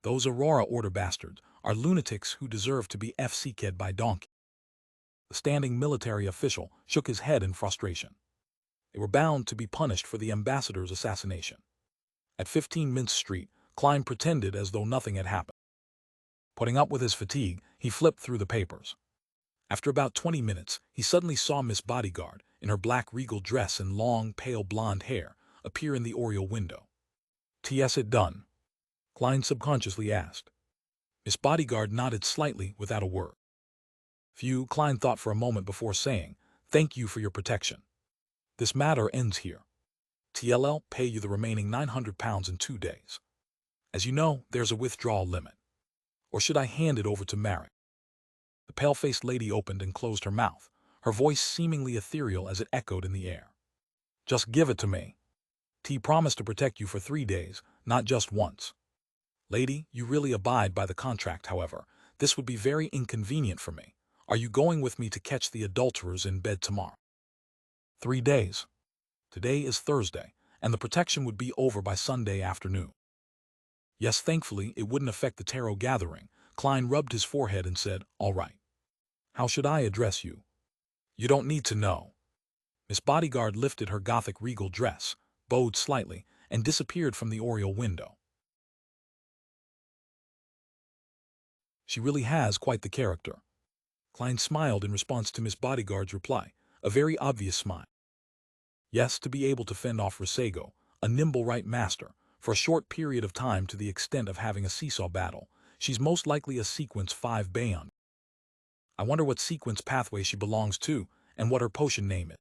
Those Aurora Order bastards are lunatics who deserve to be FCK'd by donkey." The standing military official shook his head in frustration. They were bound to be punished for the ambassador's assassination. At 15 Mince Street, Klein pretended as though nothing had happened. Putting up with his fatigue, he flipped through the papers. After about 20 minutes, he suddenly saw Miss Bodyguard, in her black regal dress and long, pale blonde hair, appear in the oriel window. "T.S. it done?" Klein subconsciously asked. Miss Bodyguard nodded slightly without a word. "Phew," Klein thought for a moment before saying, "Thank you for your protection. This matter ends here. TLL pay you the remaining £900 in 2 days. As you know, there's a withdrawal limit. Or should I hand it over to Marek?" The pale-faced lady opened and closed her mouth, her voice seemingly ethereal as it echoed in the air. "Just give it to me. T promised to protect you for 3 days, not just once. Lady, you really abide by the contract, however. This would be very inconvenient for me. Are you going with me to catch the adulterers in bed tomorrow?" 3 days. Today is Thursday, and the protection would be over by Sunday afternoon. Yes, thankfully, it wouldn't affect the tarot gathering. Klein rubbed his forehead and said, "All right. How should I address you?" "You don't need to know." Miss Bodyguard lifted her gothic regal dress, bowed slightly, and disappeared from the oriel window. She really has quite the character. Klein smiled in response to Miss Bodyguard's reply, a very obvious smile. Yes, to be able to fend off Risego, a nimble right master, for a short period of time to the extent of having a seesaw battle, she's most likely a Sequence 5 Bayon. I wonder what sequence pathway she belongs to, and what her potion name is.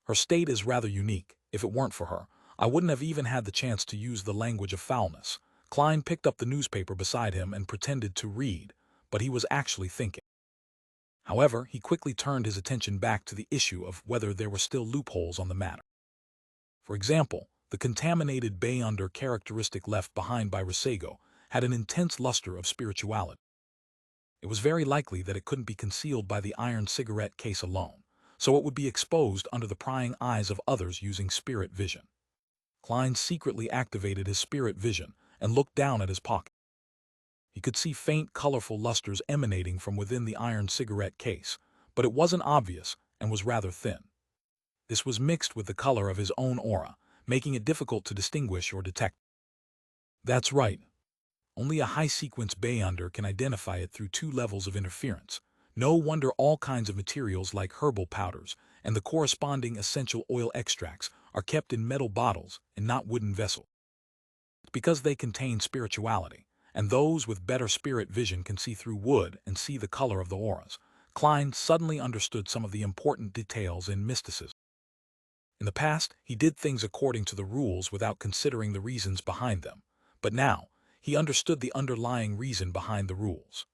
Her state is rather unique. If it weren't for her, I wouldn't have even had the chance to use the language of foulness. Klein picked up the newspaper beside him and pretended to read, but he was actually thinking. However, he quickly turned his attention back to the issue of whether there were still loopholes on the matter. For example, the contaminated Bayonder characteristic left behind by Risego had an intense luster of spirituality. It was very likely that it couldn't be concealed by the iron cigarette case alone, so it would be exposed under the prying eyes of others using spirit vision. Klein secretly activated his spirit vision and looked down at his pocket. He could see faint, colorful lusters emanating from within the iron cigarette case, but it wasn't obvious and was rather thin. This was mixed with the color of his own aura, making it difficult to distinguish or detect. That's right. Only a high-sequence Bayonder can identify it through 2 levels of interference. No wonder all kinds of materials like herbal powders and the corresponding essential oil extracts are kept in metal bottles and not wooden vessels. It's because they contain spirituality, and those with better spirit vision can see through wood and see the color of the auras. Klein suddenly understood some of the important details in mysticism. In the past, he did things according to the rules without considering the reasons behind them, but now, he understood the underlying reason behind the rules.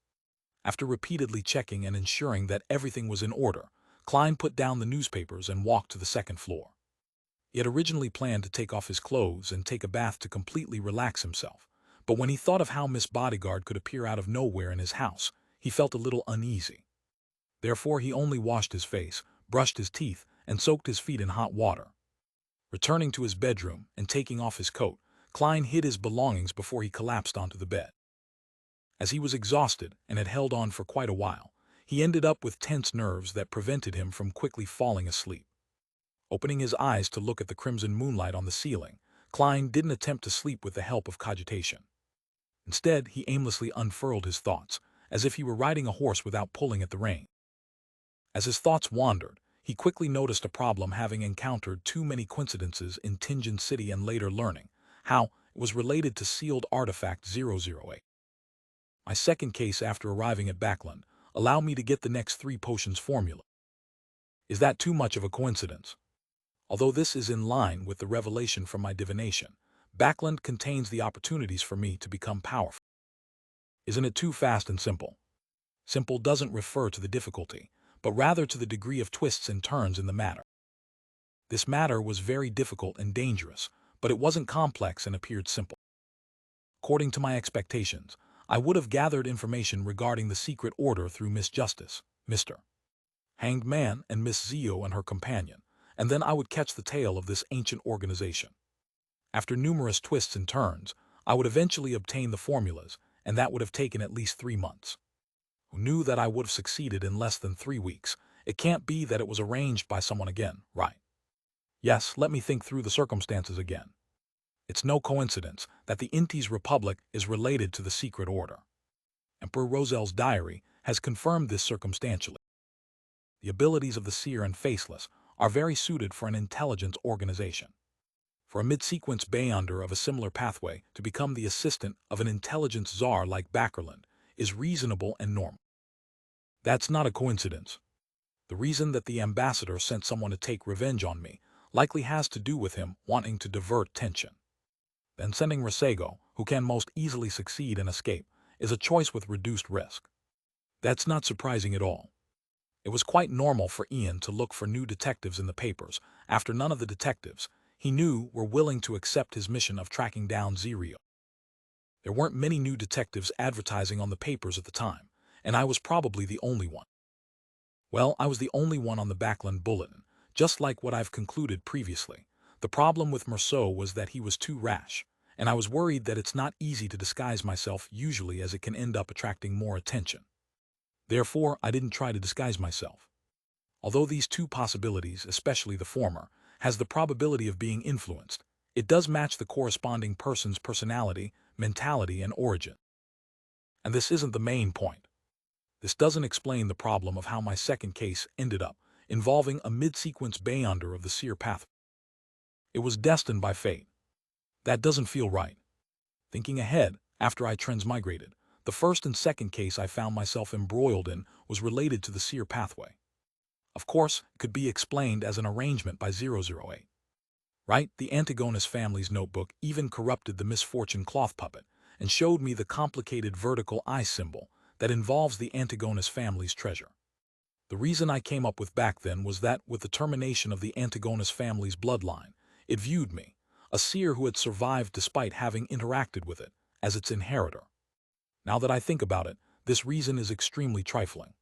After repeatedly checking and ensuring that everything was in order, Klein put down the newspapers and walked to the second floor. He had originally planned to take off his clothes and take a bath to completely relax himself, but when he thought of how Miss Bodyguard could appear out of nowhere in his house, he felt a little uneasy. Therefore, he only washed his face, brushed his teeth, and soaked his feet in hot water. Returning to his bedroom and taking off his coat, Klein hid his belongings before he collapsed onto the bed. As he was exhausted and had held on for quite a while, he ended up with tense nerves that prevented him from quickly falling asleep. Opening his eyes to look at the crimson moonlight on the ceiling, Klein didn't attempt to sleep with the help of cogitation. Instead, he aimlessly unfurled his thoughts, as if he were riding a horse without pulling at the rein. As his thoughts wandered, he quickly noticed a problem, having encountered too many coincidences in Tingen City and later learning how it was related to sealed artifact 008. My second case after arriving at Backland allowed me to get the next 3 potions formula. Is that too much of a coincidence? Although this is in line with the revelation from my divination, Backland contains the opportunities for me to become powerful. Isn't it too fast and simple? Simple doesn't refer to the difficulty, but rather to the degree of twists and turns in the matter. This matter was very difficult and dangerous, but it wasn't complex and appeared simple. According to my expectations, I would have gathered information regarding the secret order through Miss Justice, Mr. Hanged Man, and Miss Zio and her companion, and then I would catch the tail of this ancient organization. After numerous twists and turns, I would eventually obtain the formulas, and that would have taken at least 3 months. Who knew that I would have succeeded in less than 3 weeks? It can't be that it was arranged by someone again, right? Yes, let me think through the circumstances again. It's no coincidence that the Inti's Republic is related to the secret order. Emperor Rosel's diary has confirmed this circumstantially. The abilities of the seer and faceless are very suited for an intelligence organization. For a mid-sequence Bayonder of a similar pathway to become the assistant of an intelligence czar like Backerland is reasonable and normal. That's not a coincidence. The reason that the ambassador sent someone to take revenge on me likely has to do with him wanting to divert tension. Then sending Risego, who can most easily succeed and escape, is a choice with reduced risk. That's not surprising at all. It was quite normal for Ian to look for new detectives in the papers after none of the detectives he knew were willing to accept his mission of tracking down Zero. There weren't many new detectives advertising on the papers at the time, and I was probably the only one. Well, I was the only one on the Backland Bulletin, just like what I've concluded previously. The problem with Merceau was that he was too rash, and I was worried that it's not easy to disguise myself usually as it can end up attracting more attention. Therefore, I didn't try to disguise myself. Although these two possibilities, especially the former, has the probability of being influenced, it does match the corresponding person's personality, mentality, and origin. And this isn't the main point. This doesn't explain the problem of how my second case ended up involving a mid-sequence beyonder of the seer pathway. It was destined by fate. That doesn't feel right. Thinking ahead, after I transmigrated, the first and second case I found myself embroiled in was related to the seer pathway. Of course, it could be explained as an arrangement by 008. Right? The Antigonus family's notebook even corrupted the misfortune cloth puppet and showed me the complicated vertical eye symbol that involves the Antigonus family's treasure. The reason I came up with back then was that with the termination of the Antigonus family's bloodline, it viewed me, a seer who had survived despite having interacted with it, as its inheritor. Now that I think about it, this reason is extremely trifling.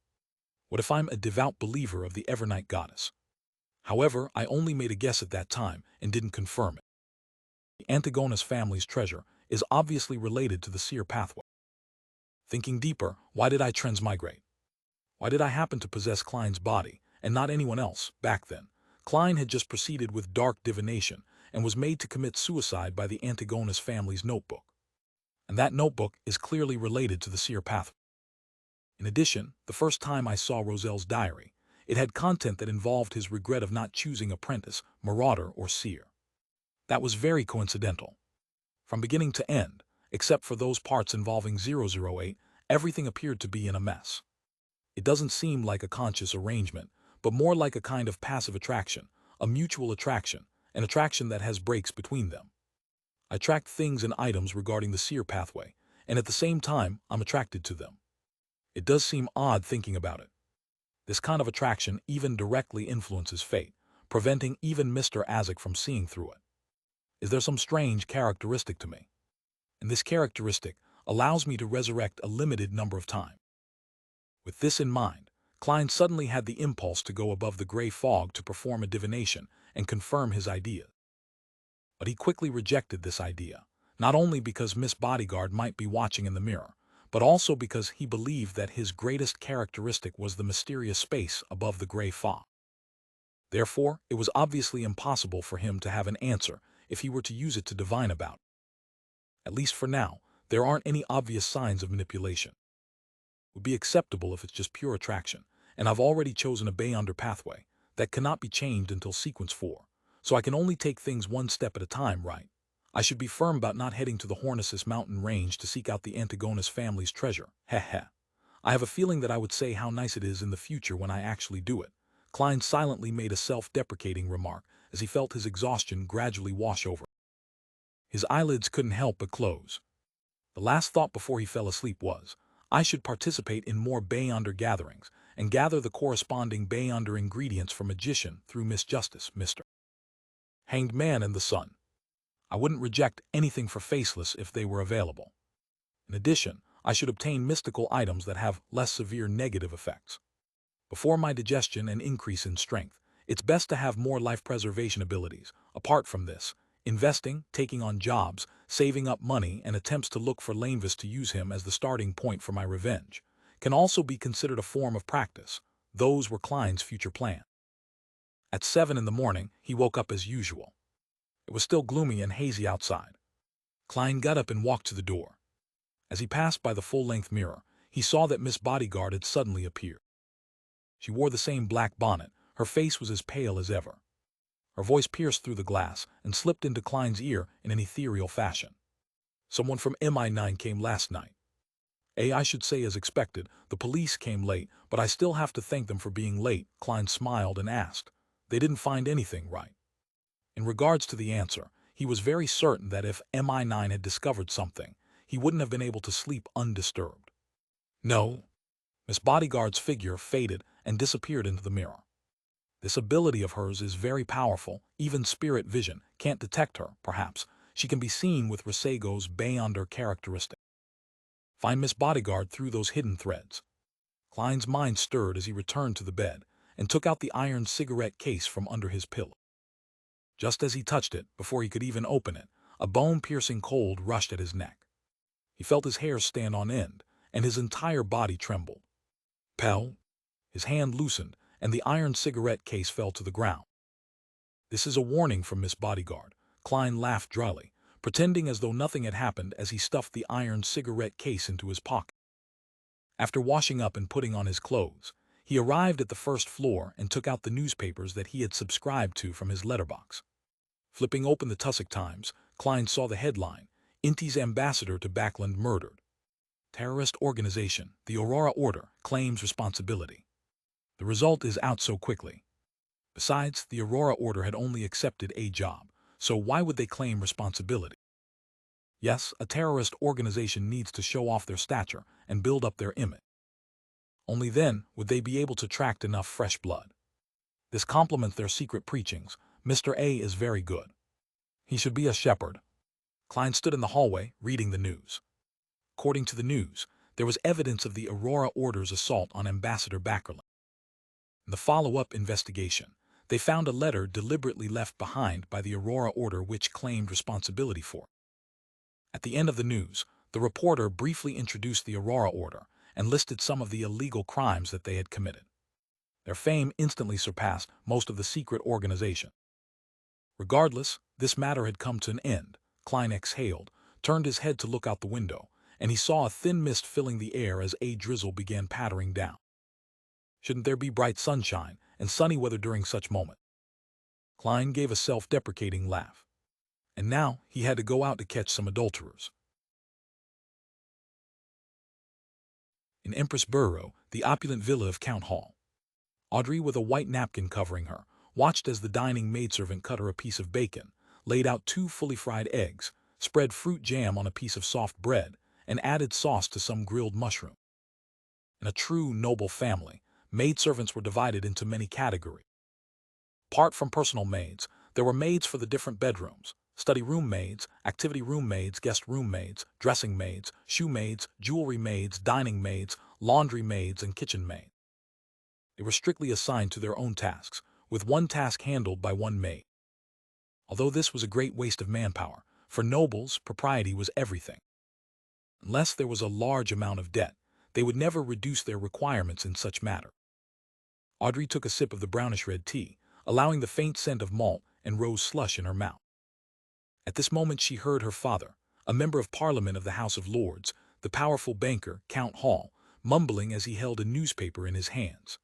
What if I'm a devout believer of the Evernight goddess? However, I only made a guess at that time and didn't confirm it. The Antigonus family's treasure is obviously related to the seer pathway. Thinking deeper, why did I transmigrate? Why did I happen to possess Klein's body, and not anyone else, back then? Klein had just proceeded with dark divination and was made to commit suicide by the Antigonus family's notebook. And that notebook is clearly related to the seer pathway. In addition, the first time I saw Roselle's diary, it had content that involved his regret of not choosing apprentice, marauder, or seer. That was very coincidental. From beginning to end, except for those parts involving 008, everything appeared to be in a mess. It doesn't seem like a conscious arrangement, but more like a kind of passive attraction, a mutual attraction, an attraction that has breaks between them. I tracked things and items regarding the seer pathway, and at the same time, I'm attracted to them. It does seem odd thinking about it. This kind of attraction even directly influences fate, preventing even Mr. Azek from seeing through it. Is there some strange characteristic to me? And this characteristic allows me to resurrect a limited number of times. With this in mind, Klein suddenly had the impulse to go above the gray fog to perform a divination and confirm his idea. But he quickly rejected this idea, not only because Miss Bodyguard might be watching in the mirror, but also because he believed that his greatest characteristic was the mysterious space above the gray fog. Therefore, it was obviously impossible for him to have an answer if he were to use it to divine about. At least for now, there aren't any obvious signs of manipulation. It would be acceptable if it's just pure attraction, and I've already chosen a beyonder pathway that cannot be changed until sequence 4, so I can only take things one step at a time, right? I should be firm about not heading to the Hornisus mountain range to seek out the Antigonus family's treasure. Heh. I have a feeling that I would say how nice it is in the future when I actually do it. Klein silently made a self-deprecating remark as he felt his exhaustion gradually wash over. His eyelids couldn't help but close. The last thought before he fell asleep was, I should participate in more beyonder gatherings and gather the corresponding beyonder ingredients for magician through Miss Justice, Mr. Hanged Man and the Sun. I wouldn't reject anything for Faceless if they were available. In addition, I should obtain mystical items that have less severe negative effects. Before my digestion and increase in strength, it's best to have more life preservation abilities. Apart from this, investing, taking on jobs, saving up money, and attempts to look for Lanevis to use him as the starting point for my revenge can also be considered a form of practice. Those were Klein's future plans. At 7 in the morning, he woke up as usual. It was still gloomy and hazy outside. Klein got up and walked to the door. As he passed by the full-length mirror, he saw that Miss Bodyguard had suddenly appeared. She wore the same black bonnet, her face was as pale as ever. Her voice pierced through the glass and slipped into Klein's ear in an ethereal fashion. Someone from MI9 came last night. I should say as expected, the police came late, but I still have to thank them for being late, Klein smiled and asked. They didn't find anything, right? In regards to the answer, he was very certain that if MI9 had discovered something, he wouldn't have been able to sleep undisturbed. No, Miss Bodyguard's figure faded and disappeared into the mirror. This ability of hers is very powerful. Even spirit vision can't detect her, perhaps. She can be seen with Risego's Beyonder characteristic. Find Miss Bodyguard through those hidden threads. Klein's mind stirred as he returned to the bed and took out the iron cigarette case from under his pillow. Just as he touched it, before he could even open it, a bone-piercing cold rushed at his neck. He felt his hair stand on end, and his entire body trembled. Pell! His hand loosened, and the iron cigarette case fell to the ground. This is a warning from Miss Bodyguard. Klein laughed dryly, pretending as though nothing had happened as he stuffed the iron cigarette case into his pocket. After washing up and putting on his clothes, he arrived at the first floor and took out the newspapers that he had subscribed to from his letterbox. Flipping open the Tussock Times, Klein saw the headline, Inti's ambassador to Backland murdered. Terrorist organization, the Aurora Order, claims responsibility. The result is out so quickly. Besides, the Aurora Order had only accepted a job, so why would they claim responsibility? Yes, a terrorist organization needs to show off their stature and build up their image. Only then would they be able to attract enough fresh blood. This complements their secret preachings. Mr. A is very good. He should be a shepherd. Klein stood in the hallway, reading the news. According to the news, there was evidence of the Aurora Order's assault on Ambassador Backerland. In the follow-up investigation, they found a letter deliberately left behind by the Aurora Order which claimed responsibility for it. At the end of the news, the reporter briefly introduced the Aurora Order and listed some of the illegal crimes that they had committed. Their fame instantly surpassed most of the secret organization. Regardless, this matter had come to an end. Klein exhaled, turned his head to look out the window, and he saw a thin mist filling the air as a drizzle began pattering down. Shouldn't there be bright sunshine and sunny weather during such moments? Klein gave a self-deprecating laugh. And now he had to go out to catch some adulterers. In Empress Borough, the opulent villa of Count Hall, Audrey, with a white napkin covering her, watched as the dining maidservant cut her a piece of bacon, laid out 2 fully fried eggs, spread fruit jam on a piece of soft bread, and added sauce to some grilled mushroom. In a true noble family, maidservants were divided into many categories. Apart from personal maids, there were maids for the different bedrooms: study room maids, activity room maids, guest room maids, dressing maids, shoe maids, jewelry maids, dining maids, laundry maids, and kitchen maids. They were strictly assigned to their own tasks, with one task handled by one maid. Although this was a great waste of manpower, for nobles, propriety was everything. Unless there was a large amount of debt, they would never reduce their requirements in such matter. Audrey took a sip of the brownish-red tea, allowing the faint scent of malt and rose slush in her mouth. At this moment she heard her father, a member of Parliament of the House of Lords, the powerful banker, Count Hall, mumbling as he held a newspaper in his hands.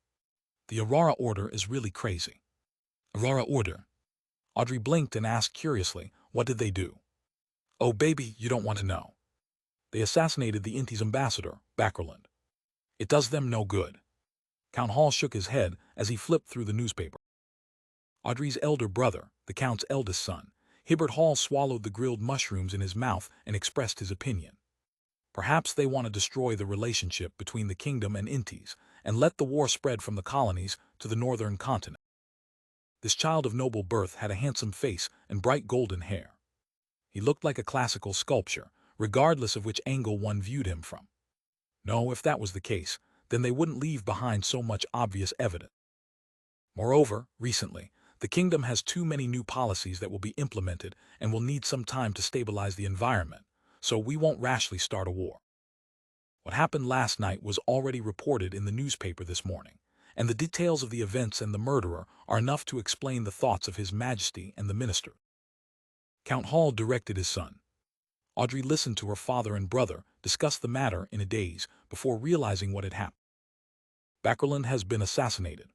The Aurora Order is really crazy. Aurora Order? Audrey blinked and asked curiously, what did they do? Oh baby, you don't want to know. They assassinated the Inti's ambassador, Backerland. It does them no good. Count Hall shook his head as he flipped through the newspaper. Audrey's elder brother, the Count's eldest son, Hibbert Hall, swallowed the grilled mushrooms in his mouth and expressed his opinion. Perhaps they want to destroy the relationship between the kingdom and Intis and let the war spread from the colonies to the northern continent. This child of noble birth had a handsome face and bright golden hair. He looked like a classical sculpture, regardless of which angle one viewed him from. No, if that was the case, then they wouldn't leave behind so much obvious evidence. Moreover, recently, the kingdom has too many new policies that will be implemented and will need some time to stabilize the environment, so we won't rashly start a war. What happened last night was already reported in the newspaper this morning, and the details of the events and the murderer are enough to explain the thoughts of His Majesty and the minister. Count Hall directed his son. Audrey listened to her father and brother discuss the matter in a daze before realizing what had happened. Backerland has been assassinated.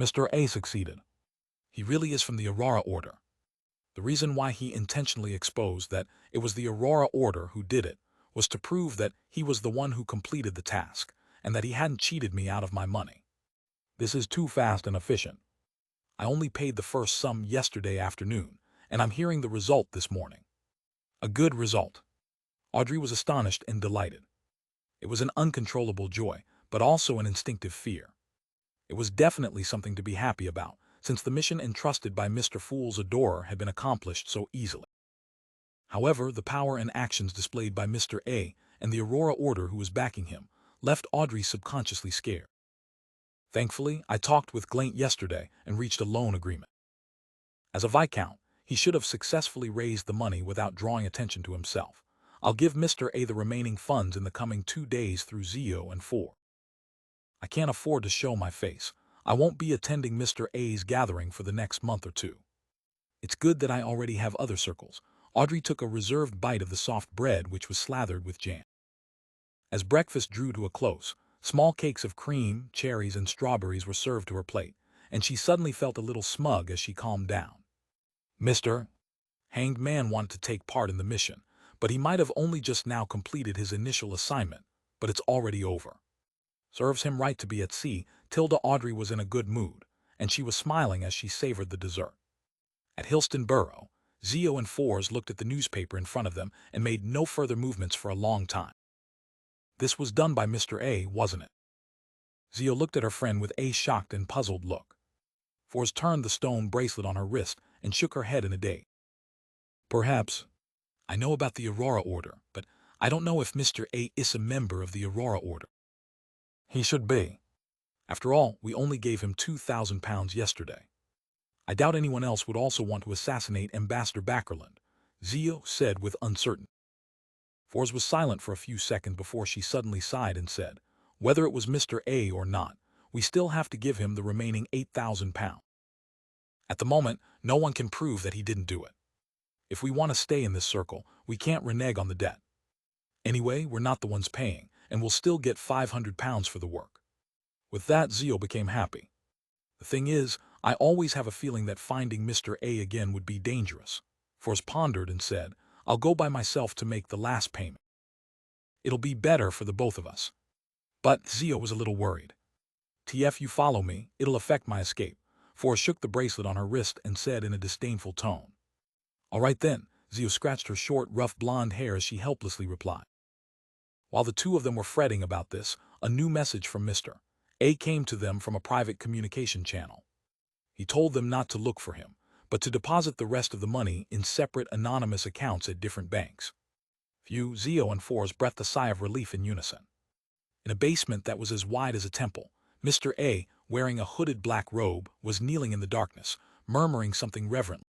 Mr. A succeeded. He really is from the Aurora Order. The reason why he intentionally exposed that it was the Aurora Order who did it was to prove that he was the one who completed the task and that he hadn't cheated me out of my money. This is too fast and efficient. I only paid the first sum yesterday afternoon, and I'm hearing the result this morning. A good result. Audrey was astonished and delighted. It was an uncontrollable joy, but also an instinctive fear. It was definitely something to be happy about, since the mission entrusted by Mr. Fool's adorer had been accomplished so easily. However, the power and actions displayed by Mr. A and the Aurora Order who was backing him left Audrey subconsciously scared. Thankfully, I talked with Glaint yesterday and reached a loan agreement. As a Viscount, he should have successfully raised the money without drawing attention to himself. I'll give Mr. A the remaining funds in the coming 2 days through Zio and 4. I can't afford to show my face. I won't be attending Mr. A's gathering for the next month or 2. It's good that I already have other circles. Audrey took a reserved bite of the soft bread which was slathered with jam. As breakfast drew to a close, small cakes of cream, cherries, and strawberries were served to her plate, and she suddenly felt a little smug as she calmed down. Mr. Hanged Man wanted to take part in the mission, but he might have only just now completed his initial assignment, but it's already over. Serves him right to be at sea. Tilda Audrey was in a good mood, and she was smiling as she savored the dessert. At Hillston Borough, Zio and Fours looked at the newspaper in front of them and made no further movements for a long time. This was done by Mr. A, wasn't it? Zio looked at her friend with a shocked and puzzled look. Fours turned the stone bracelet on her wrist and shook her head in a daze. Perhaps. I know about the Aurora Order, but I don't know if Mr. A is a member of the Aurora Order. He should be. After all, we only gave him £2,000 yesterday. I doubt anyone else would also want to assassinate Ambassador Backerland, Zio said with uncertainty. Fours was silent for a few seconds before she suddenly sighed and said, whether it was Mr. A or not, we still have to give him the remaining £8,000. At the moment, no one can prove that he didn't do it. If we want to stay in this circle, we can't renege on the debt. Anyway, we're not the ones paying, and we'll still get £500 for the work. With that, Zio became happy. The thing is, I always have a feeling that finding Mr. A again would be dangerous. Force pondered and said, I'll go by myself to make the last payment. It'll be better for the both of us. But Zio was a little worried. TF, you follow me, it'll affect my escape. Force shook the bracelet on her wrist and said in a disdainful tone. All right then, Zio scratched her short, rough blonde hair as she helplessly replied. While the two of them were fretting about this, a new message from Mr. A came to them from a private communication channel. He told them not to look for him, but to deposit the rest of the money in separate anonymous accounts at different banks. Few, Zio and Fours breathed a sigh of relief in unison. In a basement that was as wide as a temple, Mr. A, wearing a hooded black robe, was kneeling in the darkness, murmuring something reverently.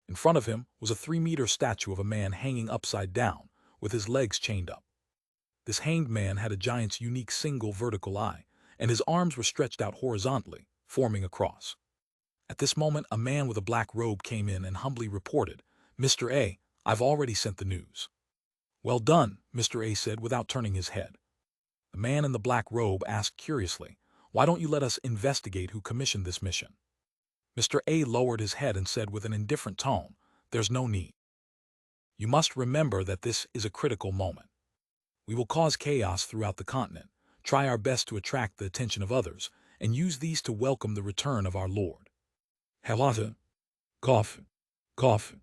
In front of him was a 3-meter statue of a man hanging upside down, with his legs chained up. This hanged man had a giant's unique single vertical eye, and his arms were stretched out horizontally, forming a cross. At this moment, a man with a black robe came in and humbly reported, Mr. A, I've already sent the news. Well done, Mr. A said without turning his head. The man in the black robe asked curiously, why don't you let us investigate who commissioned this mission? Mr. A lowered his head and said with an indifferent tone, there's no need. You must remember that this is a critical moment. We will cause chaos throughout the continent, try our best to attract the attention of others, and use these to welcome the return of our Lord. Halata. Cough. Cough.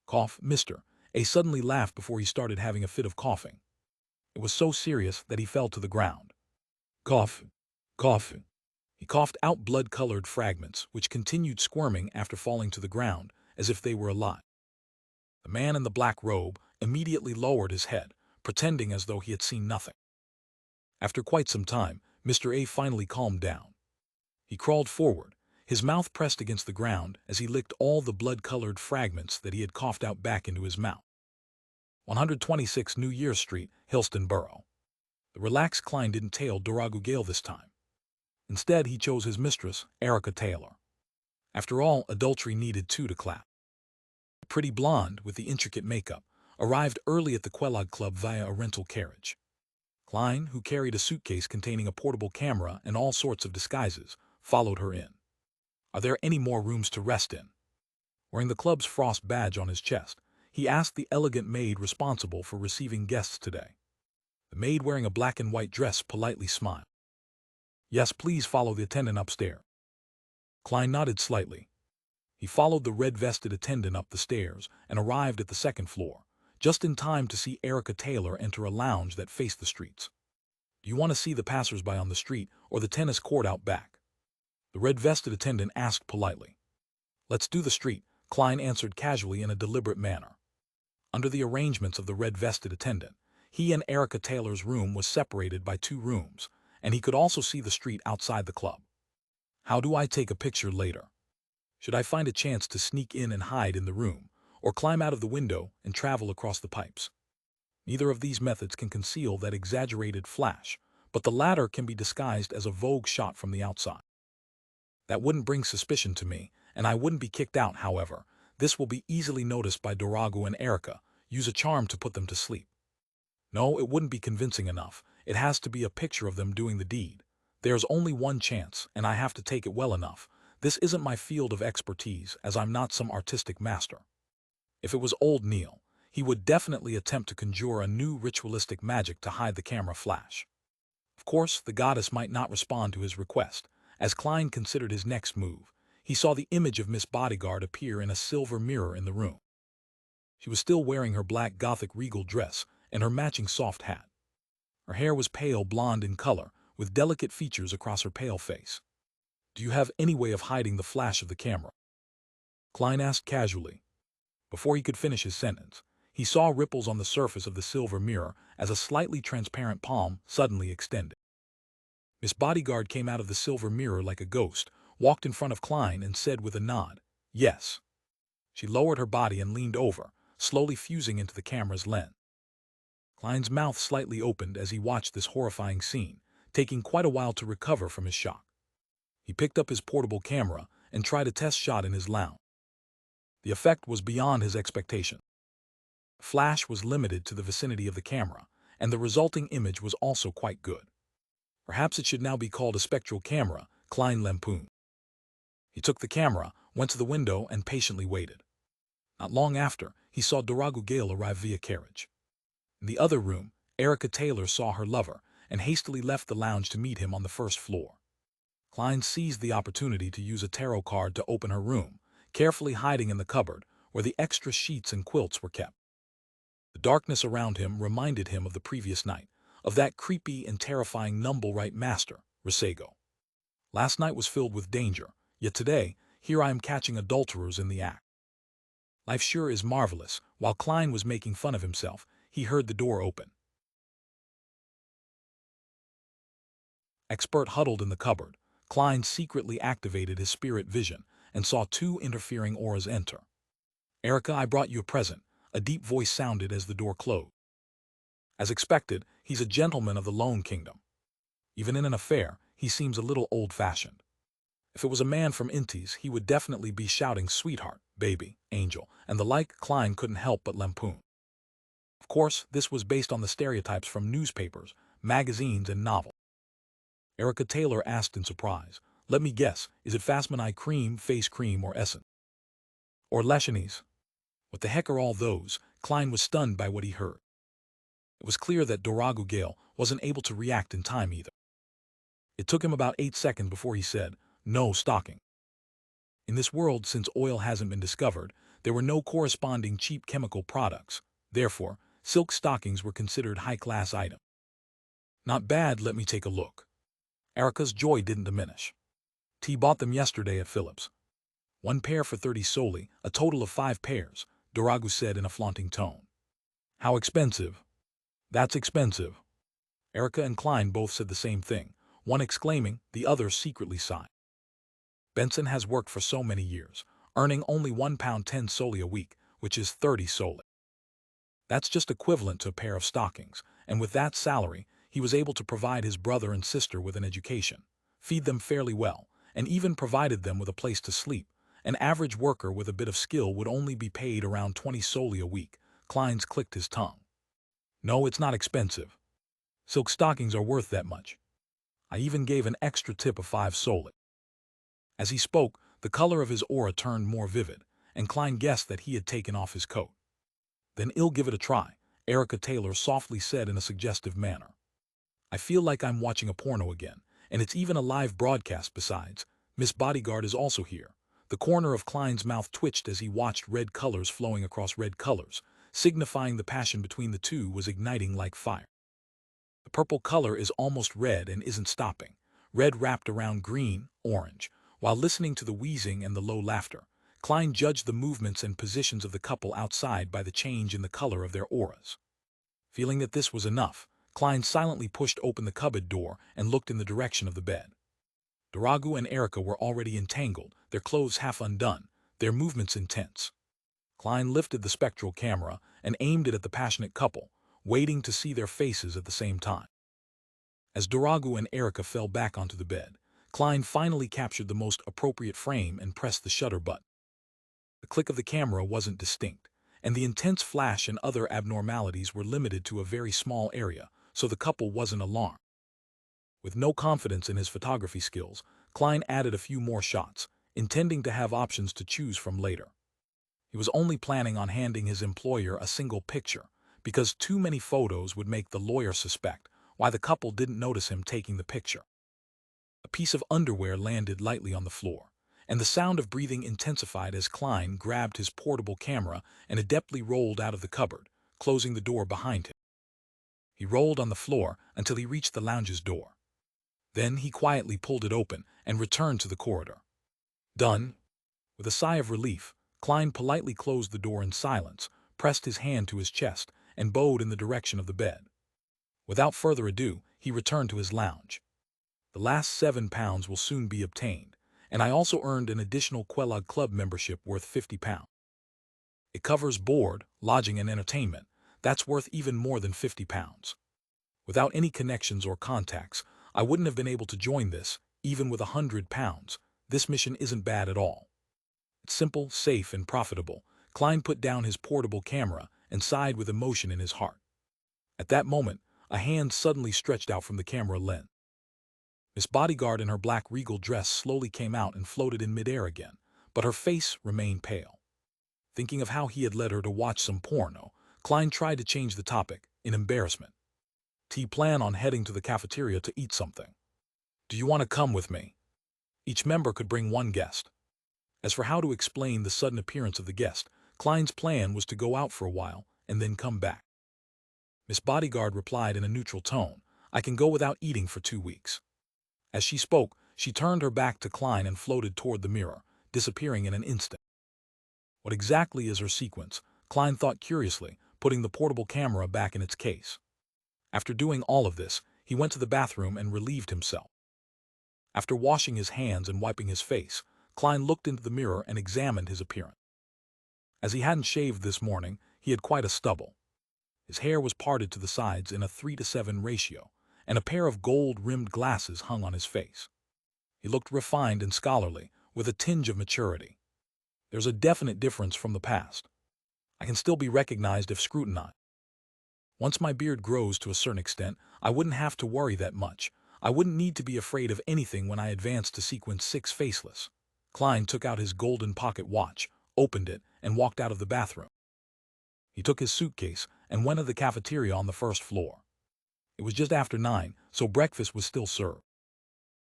Cough. Mr. A suddenly laughed before he started having a fit of coughing. It was so serious that he fell to the ground. Cough. Cough. He coughed out blood-colored fragments, which continued squirming after falling to the ground, as if they were alive. The man in the black robe immediately lowered his head, pretending as though he had seen nothing. After quite some time, Mr. A finally calmed down. He crawled forward, his mouth pressed against the ground as he licked all the blood-colored fragments that he had coughed out back into his mouth. 126 New Year Street, Hillston Borough. The relaxed Klein didn't tail Doragu Gale this time. Instead, he chose his mistress, Erica Taylor. After all, adultery needed two to clap. The pretty blonde, with the intricate makeup, arrived early at the Quelog Club via a rental carriage. Klein, who carried a suitcase containing a portable camera and all sorts of disguises, followed her in. Are there any more rooms to rest in? Wearing the club's frost badge on his chest, he asked the elegant maid responsible for receiving guests today. The maid, wearing a black and white dress, politely smiled. Yes, please follow the attendant upstairs. Klein nodded slightly. He followed the red-vested attendant up the stairs and arrived at the second floor, just in time to see Erica Taylor enter a lounge that faced the streets. Do you want to see the passersby on the street or the tennis court out back? The red-vested attendant asked politely. Let's do the street, Klein answered casually in a deliberate manner. Under the arrangements of the red-vested attendant, he and Erica Taylor's room was separated by 2 rooms, and he could also see the street outside the club. How do I take a picture later? Should I find a chance to sneak in and hide in the room, or climb out of the window and travel across the pipes? Neither of these methods can conceal that exaggerated flash, but the latter can be disguised as a vogue shot from the outside. That wouldn't bring suspicion to me, and I wouldn't be kicked out, however. This will be easily noticed by Dorogu and Erica. Use a charm to put them to sleep. No, it wouldn't be convincing enough. It has to be a picture of them doing the deed. There's only one chance, and I have to take it well enough. This isn't my field of expertise, as I'm not some artistic master. If it was old Neil, he would definitely attempt to conjure a new ritualistic magic to hide the camera flash. Of course, the goddess might not respond to his request. As Klein considered his next move, he saw the image of Miss Bodyguard appear in a silver mirror in the room. She was still wearing her black Gothic regal dress and her matching soft hat. Her hair was pale blonde in color, with delicate features across her pale face. Do you have any way of hiding the flash of the camera? Klein asked casually. Before he could finish his sentence, he saw ripples on the surface of the silver mirror as a slightly transparent palm suddenly extended. Miss Bodyguard came out of the silver mirror like a ghost, walked in front of Klein and said with a nod, yes. She lowered her body and leaned over, slowly fusing into the camera's lens. Klein's mouth slightly opened as he watched this horrifying scene, taking quite a while to recover from his shock. He picked up his portable camera and tried a test shot in his lounge. The effect was beyond his expectation. The flash was limited to the vicinity of the camera, and the resulting image was also quite good. Perhaps it should now be called a spectral camera, Klein lampooned. He took the camera, went to the window, and patiently waited. Not long after, he saw Dorogu Gale arrive via carriage. In the other room, Erica Taylor saw her lover and hastily left the lounge to meet him on the first floor. Klein seized the opportunity to use a tarot card to open her room, carefully hiding in the cupboard where the extra sheets and quilts were kept. The darkness around him reminded him of the previous night, of that creepy and terrifying Numble-Right master, Risego. Last night was filled with danger, yet today, here I am catching adulterers in the act. Life sure is marvelous. While Klein was making fun of himself, he heard the door open. Expert huddled in the cupboard, Klein secretly activated his spirit vision and saw 2 interfering auras enter. Erica, I brought you a present, a deep voice sounded as the door closed. As expected, he's a gentleman of the Lone Kingdom. Even in an affair, he seems a little old-fashioned. If it was a man from Intis, he would definitely be shouting sweetheart, baby, angel, and the like. Klein couldn't help but lampoon. Of course, this was based on the stereotypes from newspapers, magazines, and novels. Erica Taylor asked in surprise, let me guess, is it Fasman eye cream, face cream, or essence? Or Leschanese? What the heck are all those? Klein was stunned by what he heard. It was clear that Dorogu Gale wasn't able to react in time either. It took him about 8 seconds before he said, no stocking. In this world, since oil hasn't been discovered, there were no corresponding cheap chemical products. Therefore, silk stockings were considered high-class items. Not bad, let me take a look. Erica's joy didn't diminish. T bought them yesterday at Phillips. 1 pair for 30 solely, a total of 5 pairs, Dorogu said in a flaunting tone. How expensive? That's expensive. Erica and Klein both said the same thing, one exclaiming, the other secretly sighed. Benson has worked for so many years, earning only £1.10 solely a week, which is 30 solely. That's just equivalent to a pair of stockings, and with that salary, he was able to provide his brother and sister with an education, feed them fairly well, and even provided them with a place to sleep. An average worker with a bit of skill would only be paid around 20 solely a week. Klein clicked his tongue. No, it's not expensive. Silk stockings are worth that much. I even gave an extra tip of 5 solely. As he spoke, the color of his aura turned more vivid, and Klein guessed that he had taken off his coat. Then I'll give it a try, Erica Taylor softly said in a suggestive manner. I feel like I'm watching a porno again, and it's even a live broadcast besides. Miss Bodyguard is also here. The corner of Klein's mouth twitched as he watched red colors flowing across red colors, signifying the passion between the two was igniting like fire. The purple color is almost red and isn't stopping. Red wrapped around green, orange. While listening to the wheezing and the low laughter, Klein judged the movements and positions of the couple outside by the change in the color of their auras. Feeling that this was enough, Klein silently pushed open the cupboard door and looked in the direction of the bed. Daragu and Erica were already entangled, their clothes half undone, their movements intense. Klein lifted the spectral camera and aimed it at the passionate couple, waiting to see their faces at the same time. As Daragu and Erica fell back onto the bed, Klein finally captured the most appropriate frame and pressed the shutter button. The click of the camera wasn't distinct, and the intense flash and other abnormalities were limited to a very small area, so the couple wasn't alarmed. With no confidence in his photography skills, Klein added a few more shots, intending to have options to choose from later. He was only planning on handing his employer a single picture, because too many photos would make the lawyer suspect why the couple didn't notice him taking the picture. A piece of underwear landed lightly on the floor, and the sound of breathing intensified as Klein grabbed his portable camera and adeptly rolled out of the cupboard, closing the door behind him. He rolled on the floor until he reached the lounge's door. Then he quietly pulled it open and returned to the corridor. Done. With a sigh of relief, Klein politely closed the door in silence, pressed his hand to his chest, and bowed in the direction of the bed. Without further ado, he returned to his lounge. The last £7 will soon be obtained, and I also earned an additional Quelog Club membership worth £50. It covers board, lodging, and entertainment. That's worth even more than £50. Without any connections or contacts, I wouldn't have been able to join this, even with £100. This mission isn't bad at all. It's simple, safe, and profitable. Klein put down his portable camera and sighed with emotion in his heart. At that moment, a hand suddenly stretched out from the camera lens. Miss Bodyguard in her black regal dress slowly came out and floated in midair again, but her face remained pale. Thinking of how he had led her to watch some porno, Klein tried to change the topic, in embarrassment. "Do you plan on heading to the cafeteria to eat something? Do you want to come with me?" Each member could bring one guest. As for how to explain the sudden appearance of the guest, Klein's plan was to go out for a while and then come back. Miss Bodyguard replied in a neutral tone, "I can go without eating for 2 weeks." As she spoke, she turned her back to Klein and floated toward the mirror, disappearing in an instant. What exactly is her sequence? Klein thought curiously, putting the portable camera back in its case. After doing all of this, he went to the bathroom and relieved himself. After washing his hands and wiping his face, Klein looked into the mirror and examined his appearance. As he hadn't shaved this morning, he had quite a stubble. His hair was parted to the sides in a 3:7 ratio, and a pair of gold-rimmed glasses hung on his face. He looked refined and scholarly, with a tinge of maturity. There's a definite difference from the past. I can still be recognized if scrutinized. Once my beard grows to a certain extent, I wouldn't have to worry that much. I wouldn't need to be afraid of anything when I advanced to sequence 6 faceless. Klein took out his golden pocket watch, opened it, and walked out of the bathroom. He took his suitcase and went to the cafeteria on the first floor. It was just after 9, so breakfast was still served.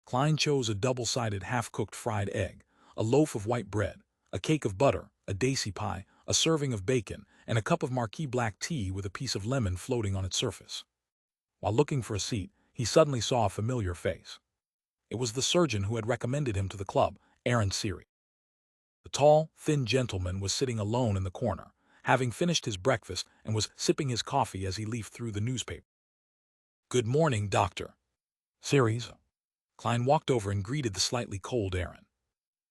Klein chose a double-sided half-cooked fried egg, a loaf of white bread, a cake of butter, a daisy pie, a serving of bacon, and a cup of Marquis black tea with a piece of lemon floating on its surface. While looking for a seat, he suddenly saw a familiar face. It was the surgeon who had recommended him to the club, Aaron Siri. The tall, thin gentleman was sitting alone in the corner, having finished his breakfast, and was sipping his coffee as he leafed through the newspaper. "Good morning, Doctor." "Series." Klein walked over and greeted the slightly cold Aaron.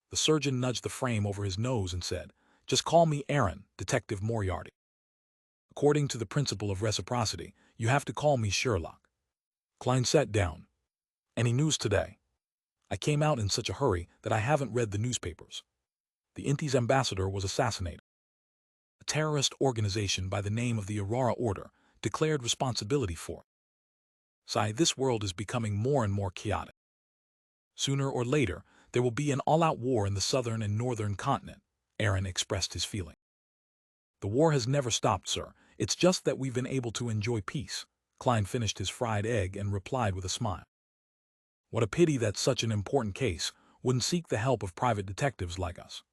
The surgeon nudged the frame over his nose and said, "Just call me Aaron, Detective Moriarty. According to the principle of reciprocity, you have to call me Sherlock." Klein sat down. "Any news today?" "I came out in such a hurry that I haven't read the newspapers. The Inti's ambassador was assassinated. A terrorist organization by the name of the Aurora Order declared responsibility for it. Sigh, this world is becoming more and more chaotic. Sooner or later, there will be an all-out war in the southern and northern continent," Aaron expressed his feeling. "The war has never stopped, sir. It's just that we've been able to enjoy peace." Klein finished his fried egg and replied with a smile. "What a pity that such an important case wouldn't seek the help of private detectives like us."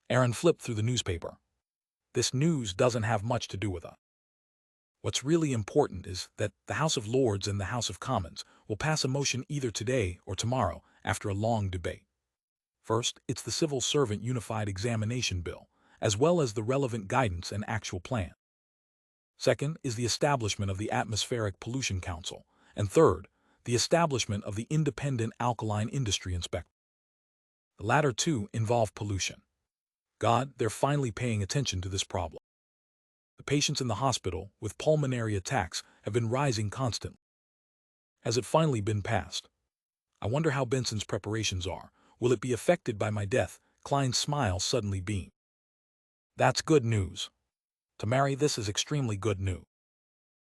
Aaron flipped through the newspaper. "This news doesn't have much to do with us." What's really important is that the House of Lords and the House of Commons will pass a motion either today or tomorrow after a long debate. First, it's the Civil Servant Unified Examination Bill, as well as the relevant guidance and actual plan. Second is the establishment of the Atmospheric Pollution Council. And third, the establishment of the Independent Alkaline Industry Inspector. The latter two involve pollution. God, they're finally paying attention to this problem. The patients in the hospital with pulmonary attacks have been rising constantly. Has it finally been passed? I wonder how Benson's preparations are. Will it be affected by my death? Klein's smile suddenly beamed. That's good news. To Mary, this is extremely good news.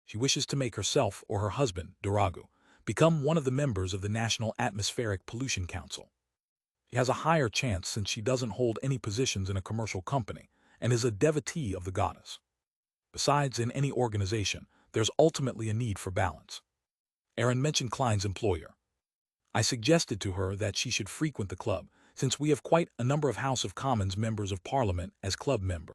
She wishes to make herself or her husband, Duragu, become one of the members of the National Atmospheric Pollution Council. She has a higher chance since she doesn't hold any positions in a commercial company and is a devotee of the goddess. Besides, in any organization, there's ultimately a need for balance. Aaron mentioned Klein's employer. I suggested to her that she should frequent the club, since we have quite a number of House of Commons members of Parliament as club members.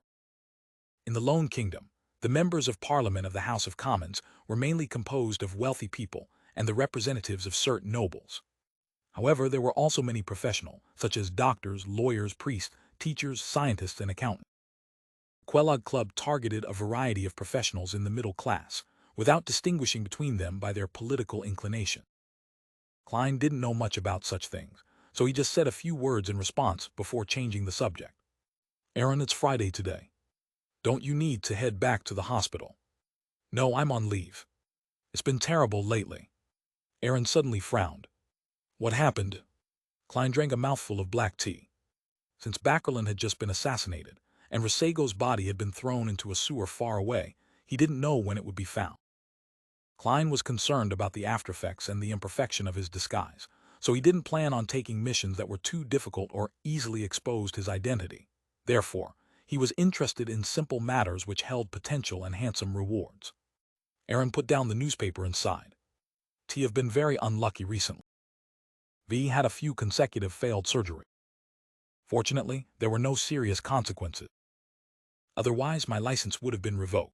In the Lone Kingdom, the members of Parliament of the House of Commons were mainly composed of wealthy people and the representatives of certain nobles. However, there were also many professionals, such as doctors, lawyers, priests, teachers, scientists, and accountants. The Quelog Club targeted a variety of professionals in the middle class, without distinguishing between them by their political inclination. Klein didn't know much about such things, so he just said a few words in response before changing the subject. Aaron, it's Friday today. Don't you need to head back to the hospital? No, I'm on leave. It's been terrible lately. Aaron suddenly frowned. What happened? Klein drank a mouthful of black tea. Since Backerlin had just been assassinated, and Rosego's body had been thrown into a sewer far away, he didn't know when it would be found. Klein was concerned about the aftereffects and the imperfection of his disguise, so he didn't plan on taking missions that were too difficult or easily exposed his identity. Therefore, he was interested in simple matters which held potential and handsome rewards. Aaron put down the newspaper and sighed. T have been very unlucky recently. V had a few consecutive failed surgeries. Fortunately, there were no serious consequences. Otherwise, my license would have been revoked.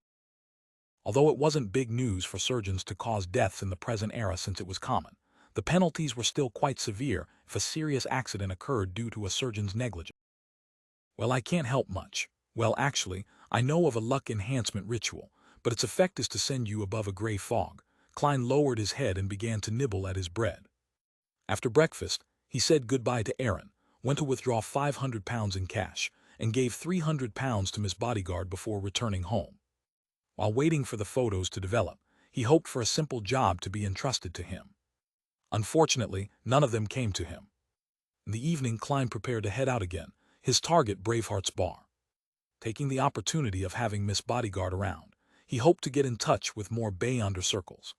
Although it wasn't big news for surgeons to cause deaths in the present era since it was common, the penalties were still quite severe if a serious accident occurred due to a surgeon's negligence. Well, I can't help much. Well, actually, I know of a luck enhancement ritual, but its effect is to send you above a gray fog. Klein lowered his head and began to nibble at his bread. After breakfast, he said goodbye to Aaron, went to withdraw £500 in cash, and gave £300 to Miss Bodyguard before returning home. While waiting for the photos to develop, he hoped for a simple job to be entrusted to him. Unfortunately, none of them came to him. In the evening, Klein prepared to head out again, his target Braveheart's bar. Taking the opportunity of having Miss Bodyguard around, he hoped to get in touch with more Beyonder circles.